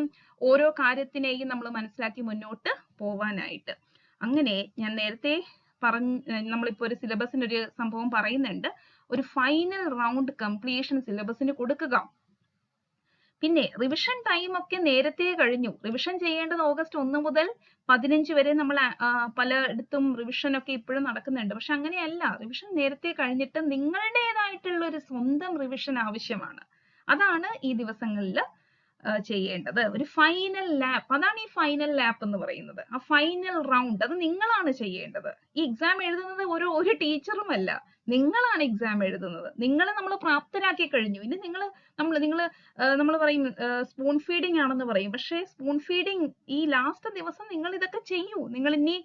ഓരോ കാര്യത്തിനെയും നമ്മൾ മനസ്സിലാക്കി മുന്നോട്ട് പോവാനായിട്ട്. അങ്ങനെ ഞാൻ നേരത്തെ നമ്മളിപ്പോ ഒരു സിലബസിന് ഒരു സംഭവം പറയുന്നുണ്ട്. ഒരു ഫൈനൽ റൗണ്ട് കംപ്ലീഷൻ സിലബസിന് കൊടുക്കുക. പിന്നെ റിവിഷൻ ടൈം ഒക്കെ നേരത്തെ കഴിഞ്ഞു. റിവിഷൻ ചെയ്യേണ്ടത് ഓഗസ്റ്റ് 1 മുതൽ 15 വരെ നമ്മൾ പലയിടത്തും റിവിഷൻ ഒക്കെ ഇപ്പോഴും നടക്കുന്നുണ്ട്. പക്ഷെ അങ്ങനെയല്ല. റിവിഷൻ നേരത്തെ കഴിഞ്ഞിട്ട് നിങ്ങളുടേതായിട്ടുള്ള ഒരു സ്വന്തം റിവിഷൻ ആവശ്യമാണ്. അതാണ് ഈ ദിവസങ്ങളിൽ ചെയ്യേണ്ടത്. ഒരു ഫൈനൽ ലാപ്പ്, അതാണ് ഈ ഫൈനൽ ലാപ്പ് എന്ന് പറയുന്നത്. ആ ഫൈനൽ റൗണ്ട് അത് നിങ്ങളാണ് ചെയ്യേണ്ടത്. ഈ എക്സാം എഴുതുന്നത് ഒരു ടീച്ചറും അല്ല, നിങ്ങളാണ് എക്സാം എഴുതുന്നത്. നിങ്ങളെ നമ്മൾ പ്രാപ്തരാക്കി കഴിഞ്ഞു. ഇനി നമ്മൾ പറയും സ്പൂൺ ഫീഡിംഗ് ആണെന്ന് പറയും. പക്ഷേ സ്പൂൺ ഫീഡിംഗ് ഈ ലാസ്റ്റ് ദിവസം നിങ്ങൾ ഇതൊക്കെ ചെയ്യൂ. നിങ്ങൾ ഇനി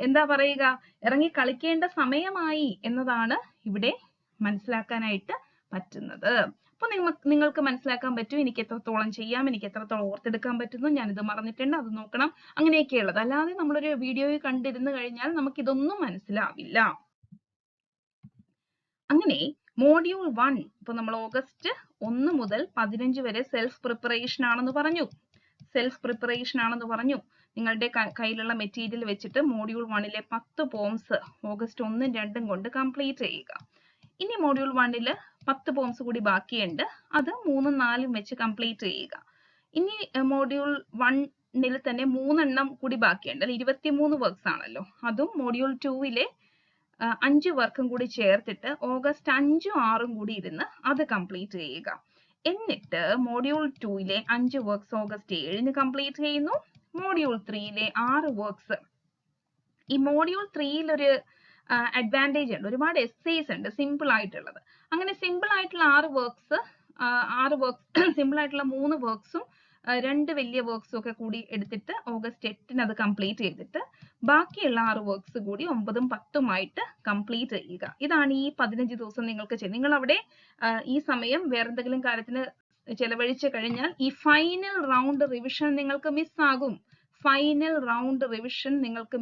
എന്താ പറയുക, ഇറങ്ങി കളിക്കേണ്ട സമയമായി എന്നതാണ് ഇവിടെ മനസ്സിലാക്കാനായിട്ട് പറ്റുന്നത്. അപ്പൊ നിങ്ങൾക്ക് മനസ്സിലാക്കാൻ പറ്റും എനിക്ക് എത്രത്തോളം ചെയ്യാം, എനിക്ക് എത്രത്തോളം ഓർത്തെടുക്കാൻ പറ്റുന്നു, ഞാനിത് മറന്നിട്ടുണ്ട്, അത് നോക്കണം, അങ്ങനെയൊക്കെയുള്ളത്. അല്ലാതെ നമ്മളൊരു വീഡിയോയിൽ കണ്ടിരുന്നു കഴിഞ്ഞാൽ നമുക്ക് ഇതൊന്നും മനസ്സിലാവില്ല. അങ്ങനെ മോഡ്യൂൾ 1 ഇപ്പൊ നമ്മൾ ഓഗസ്റ്റ് 1 മുതൽ 15 വരെ സെൽഫ് പ്രിപ്പറേഷൻ ആണെന്ന് പറഞ്ഞു. നിങ്ങളുടെ കയ്യിലുള്ള മെറ്റീരിയൽ വെച്ചിട്ട് മോഡ്യൂൾ 1ലെ 10 പോംസ് ഓഗസ്റ്റ് 1ഉം 2ഉം കൊണ്ട് കംപ്ലീറ്റ് ചെയ്യുക. ഇനി മോഡ്യൂൾ 1ൽ 10 പോംസ് കൂടി ബാക്കിയുണ്ട്, അത് 3ഉം 4ഉം വെച്ച് കംപ്ലീറ്റ് ചെയ്യുക. ഇനി മോഡ്യൂൾ 1ൽ തന്നെ 3 എണ്ണം കൂടി ബാക്കിയുണ്ട്, 23 വർക്ക്സ് ആണല്ലോ. അതും മോഡ്യൂൾ 2ലെ 5 വർക്കും കൂടി ചേർത്തിട്ട് ഓഗസ്റ്റ് 5ഉം 6ഉം കൂടി ഇരുന്ന് അത് കംപ്ലീറ്റ് ചെയ്യുക. എന്നിട്ട് മോഡ്യൂൾ 2ലെ 5 വർക്ക്സ് ഓഗസ്റ്റ് 7ന് കംപ്ലീറ്റ് ചെയ്യുന്നു. മോഡ്യൂൾ 3ലെ 6 വർക്ക്സ്. ഈ മോഡ്യൂൾ 3ൽ ഒരു അഡ്വാൻറ്റേജ് ഉണ്ട്, ഒരുപാട് എസ്സേസ് ഉണ്ട് സിമ്പിൾ ആയിട്ടുള്ളത്. അങ്ങനെ സിമ്പിൾ ആയിട്ടുള്ള 6 വർക്ക്സ് സിമ്പിൾ ആയിട്ടുള്ള 3 വർക്ക്സും 2 വലിയ വർക്ക്സും ഒക്കെ കൂടി എടുത്തിട്ട് ഓഗസ്റ്റ് 8ന് അത് കംപ്ലീറ്റ് ചെയ്തിട്ട് ബാക്കിയുള്ള 6 വർക്ക്സ് കൂടി 9ഉം 10ഉം ആയിട്ട് കംപ്ലീറ്റ് ചെയ്യുക. ഇതാണ് ഈ 15 ദിവസം നിങ്ങൾക്ക് ചെയ്യുന്നത്. നിങ്ങൾ അവിടെ ഈ സമയം വേറെ എന്തെങ്കിലും കാര്യത്തിന് ചെലവഴിച്ചു കഴിഞ്ഞാൽ ഈ ഫൈനൽ റൗണ്ട് റിവിഷൻ നിങ്ങൾക്ക്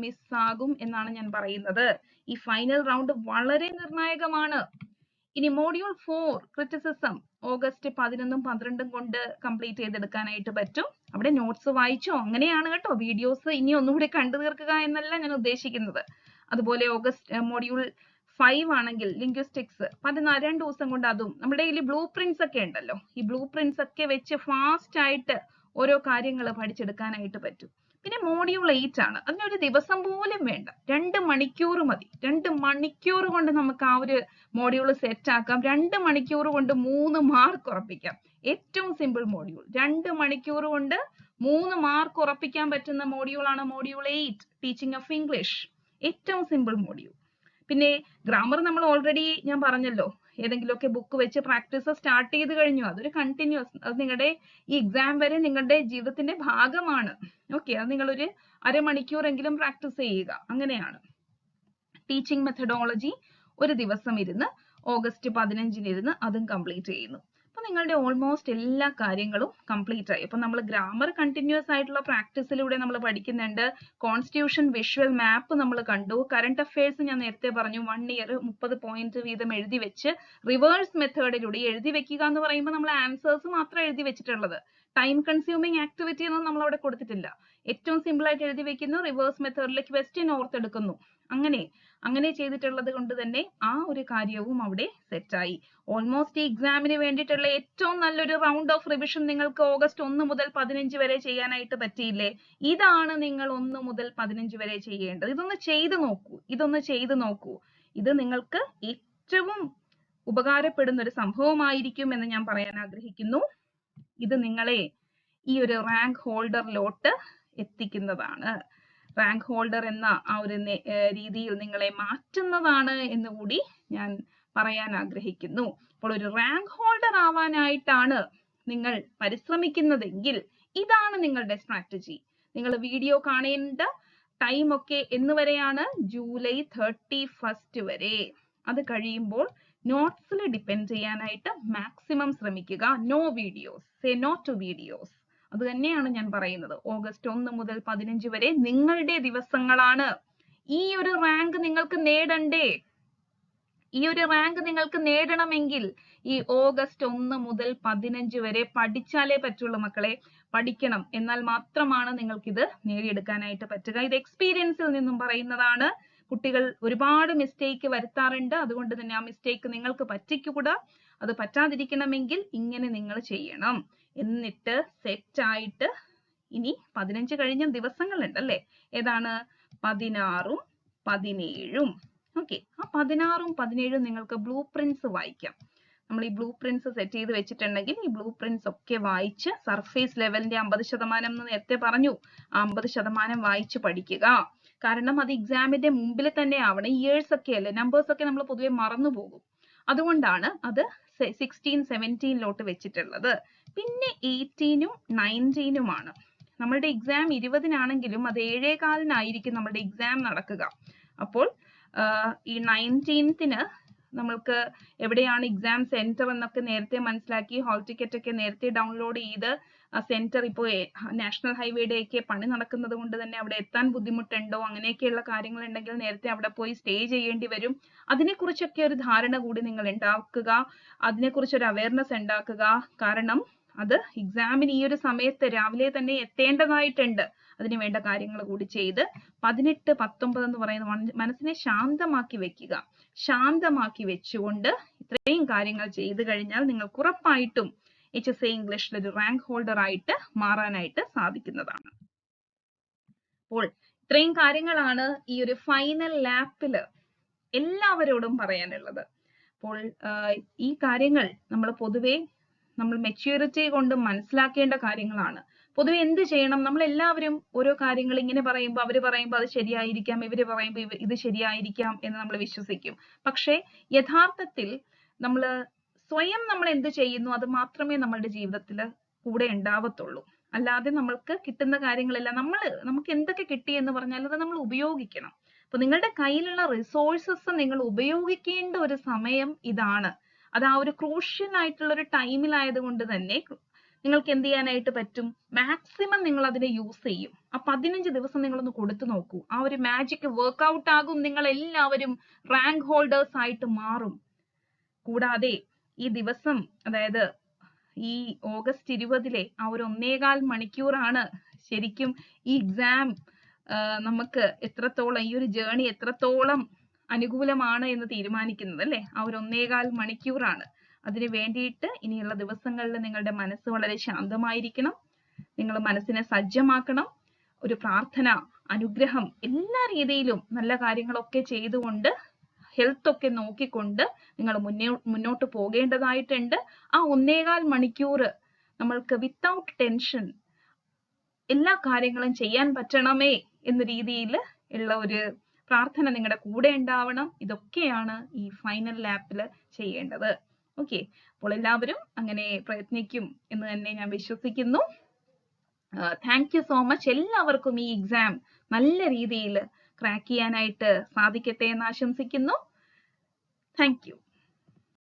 മിസ്സാകും. എന്നാണ് ഞാൻ പറയുന്നത്. ഈ ഫൈനൽ റൗണ്ട് വളരെ നിർണായകമാണ്. ഇനി മോഡ്യൂൾ 4 ക്രിറ്റിസിസം ഓഗസ്റ്റ് 11ഉം 12ഉം കൊണ്ട് കംപ്ലീറ്റ് ചെയ്തെടുക്കാനായിട്ട് പറ്റും. അവിടെ നോട്ട്സ് വായിച്ചോ, അങ്ങനെയാണ് കേട്ടോ. വീഡിയോസ് ഇനി ഒന്നുകൂടി കണ്ടു തീർക്കുക എന്നല്ല ഞാൻ ഉദ്ദേശിക്കുന്നത്. അതുപോലെ മോഡ്യൂൾ 5 ആണെങ്കിൽ ലിംഗ്വിസ്റ്റിക്സ് 2 ദിവസം കൊണ്ട് അതും. നമ്മുടെ കയ്യിൽ ബ്ലൂ പ്രിന്റ്സ് ഒക്കെ ഉണ്ടല്ലോ, ഈ ബ്ലൂ പ്രിന്റ്സ് ഒക്കെ വെച്ച് ഫാസ്റ്റ് ആയിട്ട് ഓരോ കാര്യങ്ങൾ പഠിച്ചെടുക്കാനായിട്ട് പറ്റും. പിന്നെ മോഡ്യൂൾ 8 ആണ്, അതിനൊരു ദിവസം പോലും വേണ്ട, 2 മണിക്കൂർ മതി. 2 മണിക്കൂർ കൊണ്ട് നമുക്ക് ആ ഒരു മോഡ്യൂൾ സെറ്റ് ആക്കാം. 2 മണിക്കൂർ കൊണ്ട് 3 മാർക്ക് ഉറപ്പിക്കാം. ഏറ്റവും സിമ്പിൾ മോഡ്യൂൾ, 2 മണിക്കൂർ കൊണ്ട് 3 മാർക്ക് ഉറപ്പിക്കാൻ പറ്റുന്ന മോഡ്യൂൾ ആണ് മോഡ്യൂൾ 8 ടീച്ചിങ് ഓഫ് ഇംഗ്ലീഷ്. ഏറ്റവും സിമ്പിൾ മോഡ്യൂൾ. പിന്നെ ഗ്രാമർ നമ്മൾ ഓൾറെഡി ഞാൻ പറഞ്ഞല്ലോ, ഏതെങ്കിലുമൊക്കെ ബുക്ക് വെച്ച് പ്രാക്ടീസ് സ്റ്റാർട്ട് ചെയ്ത് കഴിഞ്ഞു. അതൊരു കണ്ടിന്യൂസ്, അത് നിങ്ങളുടെ ഈ എക്സാം വരെ നിങ്ങളുടെ ജീവിതത്തിന്റെ ഭാഗമാണ്. ഓക്കെ, അത് നിങ്ങളൊരു അരമണിക്കൂറെങ്കിലും പ്രാക്ടീസ് ചെയ്യുക, അങ്ങനെയാണ്. ടീച്ചിങ് മെത്തഡോളജി ഒരു ദിവസം ഇരുന്ന് ഓഗസ്റ്റ് 15ന് ഇരുന്ന് അതും കംപ്ലീറ്റ് ചെയ്യുന്നു. അപ്പൊ നിങ്ങളുടെ ഓൾമോസ്റ്റ് എല്ലാ കാര്യങ്ങളും കംപ്ലീറ്റ് ആയി. അപ്പൊ നമ്മൾ ഗ്രാമർ കണ്ടിന്യൂസ് ആയിട്ടുള്ള പ്രാക്ടീസിലൂടെ നമ്മൾ പഠിക്കുന്നുണ്ട്. കോൺസ്റ്റിറ്റ്യൂഷൻ വിഷ്വൽ മാപ്പ് നമ്മൾ കണ്ടു. കറണ്ട് അഫയേഴ്സ് ഞാൻ നേരത്തെ പറഞ്ഞു, 1 ഇയർ 30 പോയിന്റ് വീതം എഴുതി വെച്ച് റിവേഴ്സ് മെത്തേഡിലൂടെ എഴുതി വെക്കുക എന്ന് പറയുമ്പോൾ നമ്മൾ ആൻസേഴ്സ് മാത്രം എഴുതി വെച്ചിട്ടുള്ളത്, ടൈം കൺസ്യൂമിങ് ആക്ടിവിറ്റി ഒന്നും നമ്മൾ അവിടെ കൊടുത്തിട്ടില്ല. ഏറ്റവും സിമ്പിൾ ആയിട്ട് എഴുതി വെക്കുന്നു, റിവേഴ്സ് മെത്തേഡിൽ ക്വസ്റ്റ്യൻ ഓർത്തെടുക്കുന്നു. അങ്ങനെ ചെയ്തിട്ടുള്ളത് കൊണ്ട് തന്നെ ആ ഒരു കാര്യവും അവിടെ സെറ്റായി. ഓൾമോസ്റ്റ് ഈ എക്സാമിന് വേണ്ടിയിട്ടുള്ള ഏറ്റവും നല്ലൊരു റൗണ്ട് ഓഫ് റിവിഷൻ നിങ്ങൾക്ക് ഓഗസ്റ്റ് 1 മുതൽ 15 വരെ ചെയ്യാനായിട്ട് പറ്റിയില്ലേ? ഇതാണ് നിങ്ങൾ 1 മുതൽ 15 വരെ ചെയ്യേണ്ടത്. ഇതൊന്ന് ചെയ്തു നോക്കൂ. ഇത് നിങ്ങൾക്ക് ഏറ്റവും ഉപകാരപ്പെടുന്ന ഒരു സംഭവമായിരിക്കും എന്ന് ഞാൻ പറയാൻ ആഗ്രഹിക്കുന്നു. ഇത് നിങ്ങളെ ഈ ഒരു റാങ്ക് ഹോൾഡറിലോട്ട് എത്തിക്കുന്നതാണ്. റാങ്ക് ഹോൾഡർ എന്ന ആ ഒരു രീതിയിൽ നിങ്ങളെ മാറ്റുന്നതാണ് എന്ന് കൂടി ഞാൻ പറയാൻ ആഗ്രഹിക്കുന്നു. അപ്പോൾ ഒരു റാങ്ക് ഹോൾഡർ ആവാനായിട്ടാണ് നിങ്ങൾ പരിശ്രമിക്കുന്നതെങ്കിൽ ഇതാണ് നിങ്ങളുടെ സ്ട്രാറ്റജി. നിങ്ങൾ വീഡിയോ കാണേണ്ട ടൈം ഒക്കെ എന്ന് വരെയാണ്? ജൂലൈ 31 വരെ. അത് കഴിയുമ്പോൾ നോട്ട്സിൽ ഡിപ്പെൻഡ് ചെയ്യാനായിട്ട് മാക്സിമം ശ്രമിക്കുക. No videos, say no to videos. അത് തന്നെയാണ് ഞാൻ പറയുന്നത്. ഓഗസ്റ്റ് 1 മുതൽ 15 വരെ നിങ്ങളുടെ ദിവസങ്ങളാണ്. ഈ ഒരു റാങ്ക് നിങ്ങൾക്ക് നേടണ്ടേ? ഈ ഒരു റാങ്ക് നിങ്ങൾക്ക് നേടണമെങ്കിൽ ഈ ഓഗസ്റ്റ് 1 മുതൽ 15 വരെ പഠിച്ചാലേ പറ്റുള്ളൂ മക്കളെ. പഠിക്കണം, എന്നാൽ മാത്രമാണ് നിങ്ങൾക്ക് ഇത് നേടിയെടുക്കാനായിട്ട് പറ്റുക. ഇത് എക്സ്പീരിയൻസിൽ നിന്നും പറയുന്നതാണ്. കുട്ടികൾ ഒരുപാട് മിസ്റ്റേക്ക് വരുത്താറുണ്ട്. അതുകൊണ്ട് തന്നെ ആ മിസ്റ്റേക്ക് നിങ്ങൾക്ക് പറ്റിക്കൂടാ. അത് പറ്റാതിരിക്കണമെങ്കിൽ ഇങ്ങനെ നിങ്ങൾ ചെയ്യണം. എന്നിട്ട് സെറ്റ് ആയിട്ട് ഇനി 15 കഴിഞ്ഞ ദിവസങ്ങളുണ്ടല്ലേ, ഏതാണ്? 16ഉം 17ഉം. ഓക്കെ, ആ 16ഉം 17ഉം നിങ്ങൾക്ക് ബ്ലൂ പ്രിന്റ്സ് വായിക്കാം. നമ്മൾ ഈ ബ്ലൂ പ്രിന്റ്സ് സെറ്റ് ചെയ്ത് വെച്ചിട്ടുണ്ടെങ്കിൽ ഈ ബ്ലൂ പ്രിന്റ്സ് ഒക്കെ വായിച്ച് സർഫേസ് ലെവലിന്റെ 50% എന്ന് നേരത്തെ പറഞ്ഞു, ആ 50% വായിച്ച് പഠിക്കുക. കാരണം അത് എക്സാമിന്റെ മുമ്പിൽ തന്നെ ആവണം. ഇയേഴ്സ് ഒക്കെ അല്ലേ, നമ്പേഴ്സ് ഒക്കെ നമ്മൾ പൊതുവെ മറന്നു പോകും. അതുകൊണ്ടാണ് അത് 16, 17 വെച്ചിട്ടുള്ളത്. പിന്നെ 18ഉം 19ഉമാണ്. നമ്മളുടെ എക്സാം 20-നാണെങ്കിലും അത് 7:15-നായിരിക്കും നമ്മളുടെ എക്സാം നടക്കുക. അപ്പോൾ ഈ 19th നമ്മൾക്ക് എവിടെയാണ് എക്സാം സെന്റർ എന്നൊക്കെ നേരത്തെ മനസ്സിലാക്കി, ഹാൾ ടിക്കറ്റ് ഒക്കെ നേരത്തെ ഡൗൺലോഡ് ചെയ്ത്, സെന്റർ ഇപ്പോൾ നാഷണൽ ഹൈവേയുടെ ഒക്കെ പണി നടക്കുന്നത് കൊണ്ട് തന്നെ അവിടെ എത്താൻ ബുദ്ധിമുട്ടുണ്ടോ, അങ്ങനെയൊക്കെയുള്ള കാര്യങ്ങൾ ഉണ്ടെങ്കിൽ നേരത്തെ അവിടെ പോയി സ്റ്റേ ചെയ്യേണ്ടി വരും. അതിനെക്കുറിച്ചൊക്കെ ഒരു ധാരണ കൂടി നിങ്ങൾ ഉണ്ടാക്കുക, അതിനെക്കുറിച്ച് ഒരു അവയർനെസ് ഉണ്ടാക്കുക. കാരണം അത് എക്സാമിന് ഈ ഒരു സമയത്ത് രാവിലെ തന്നെ എത്തേണ്ടതായിട്ടുണ്ട്. അതിന് വേണ്ട കാര്യങ്ങൾ കൂടി ചെയ്ത് 18, 19 എന്ന് പറയുന്ന മനസ്സിനെ ശാന്തമാക്കി വെക്കുക. ശാന്തമാക്കി വെച്ചുകൊണ്ട് ഇത്രയും കാര്യങ്ങൾ ചെയ്തു കഴിഞ്ഞാൽ നിങ്ങൾക്ക് ഉറപ്പായിട്ടും HSA ഇംഗ്ലീഷിൽ ഒരു റാങ്ക് ഹോൾഡർ ആയിട്ട് മാറാനായിട്ട് സാധിക്കുന്നതാണ്. അപ്പോൾ ഇത്രയും കാര്യങ്ങളാണ് ഈ ഒരു ഫൈനൽ ലാപ്പില് എല്ലാവരോടും പറയാനുള്ളത്. അപ്പോൾ ഈ കാര്യങ്ങൾ നമ്മൾ പൊതുവെ നമ്മൾ മെച്യൂരിറ്റി കൊണ്ട് മനസ്സിലാക്കേണ്ട കാര്യങ്ങളാണ്. പൊതുവെ എന്ത് ചെയ്യണം, നമ്മൾ എല്ലാവരും ഓരോ കാര്യങ്ങൾ ഇങ്ങനെ പറയുമ്പോൾ അവര് പറയുമ്പോൾ അത് ശരിയായിരിക്കാം, ഇവര് പറയുമ്പോൾ ഇത് ശരിയായിരിക്കാം എന്ന് നമ്മൾ വിശ്വസിക്കും. പക്ഷേ യഥാർത്ഥത്തിൽ നമ്മൾ സ്വയം നമ്മൾ എന്ത് ചെയ്യുന്നു അത് മാത്രമേ നമ്മളുടെ ജീവിതത്തിൽ കൂടെ ഉണ്ടാവത്തുള്ളൂ. അല്ലാതെ നമ്മൾക്ക് കിട്ടുന്ന കാര്യങ്ങളെല്ലാം നമുക്ക് എന്തൊക്കെ കിട്ടി എന്ന് പറഞ്ഞാൽ അത് നമ്മൾ ഉപയോഗിക്കണം. അപ്പൊ നിങ്ങളുടെ കയ്യിലുള്ള റിസോഴ്സസ് നിങ്ങൾ ഉപയോഗിക്കേണ്ട ഒരു സമയം ഇതാണ്. അത് ആ ഒരു ക്രൂഷ്യൽ ആയിട്ടുള്ള ഒരു ടൈമിലായത് കൊണ്ട് തന്നെ നിങ്ങൾക്ക് എന്ത് ചെയ്യാനായിട്ട് പറ്റും, മാക്സിമം നിങ്ങൾ അതിനെ യൂസ് ചെയ്യും. ആ 15 ദിവസം നിങ്ങളൊന്ന് കൊടുത്തു നോക്കൂ. ആ ഒരു മാജിക് വർക്ക്ഔട്ട് ആകും. നിങ്ങൾ എല്ലാവരും റാങ്ക് ഹോൾഡേഴ്സ് ആയിട്ട് മാറും. കൂടാതെ ഈ ദിവസം, അതായത് ഈ ഓഗസ്റ്റ് 20 ആ ഒരു 1.25 മണിക്കൂറാണ് ശരിക്കും ഈ എക്സാം നമുക്ക് എത്രത്തോളം, ഈ ഒരു ജേർണി എത്രത്തോളം അനുകൂലമാണ് എന്ന് തീരുമാനിക്കുന്നത് അല്ലേ. ആ ഒരു 1.25 മണിക്കൂറാണ്. അതിന് വേണ്ടിയിട്ട് ഇനിയുള്ള ദിവസങ്ങളിൽ നിങ്ങളുടെ മനസ്സ് വളരെ ശാന്തമായിരിക്കണം. നിങ്ങൾ മനസ്സിനെ സജ്ജമാക്കണം. ഒരു പ്രാർത്ഥന, അനുഗ്രഹം, എല്ലാ രീതിയിലും നല്ല കാര്യങ്ങളൊക്കെ ചെയ്തുകൊണ്ട് ഹെൽത്ത് ഒക്കെ നോക്കിക്കൊണ്ട് നിങ്ങൾ മുന്നോട്ട് പോകേണ്ടതായിട്ടുണ്ട്. ആ 1.25 മണിക്കൂർ നമ്മൾക്ക് വിത്തൗട്ട് ടെൻഷൻ എല്ലാ കാര്യങ്ങളും ചെയ്യാൻ പറ്റണമേ എന്ന രീതിയിൽ ഉള്ള ഒരു പ്രാർത്ഥന നിങ്ങളുടെ കൂടെ ഉണ്ടാവണം. ഇതൊക്കെയാണ് ഈ ഫൈനൽ ലാപ്പിൽ ചെയ്യേണ്ടത്. ഓക്കെ, അപ്പോൾ എല്ലാവരും അങ്ങനെ പ്രയത്നിക്കും എന്ന് തന്നെ ഞാൻ വിശ്വസിക്കുന്നു. Thank you so much. എല്ലാവർക്കും ഈ എക്സാം നല്ല രീതിയിൽ ക്രാക്ക് ചെയ്യാനായിട്ട് സാധിക്കട്ടെ എന്ന് ആശംസിക്കുന്നു. Thank you.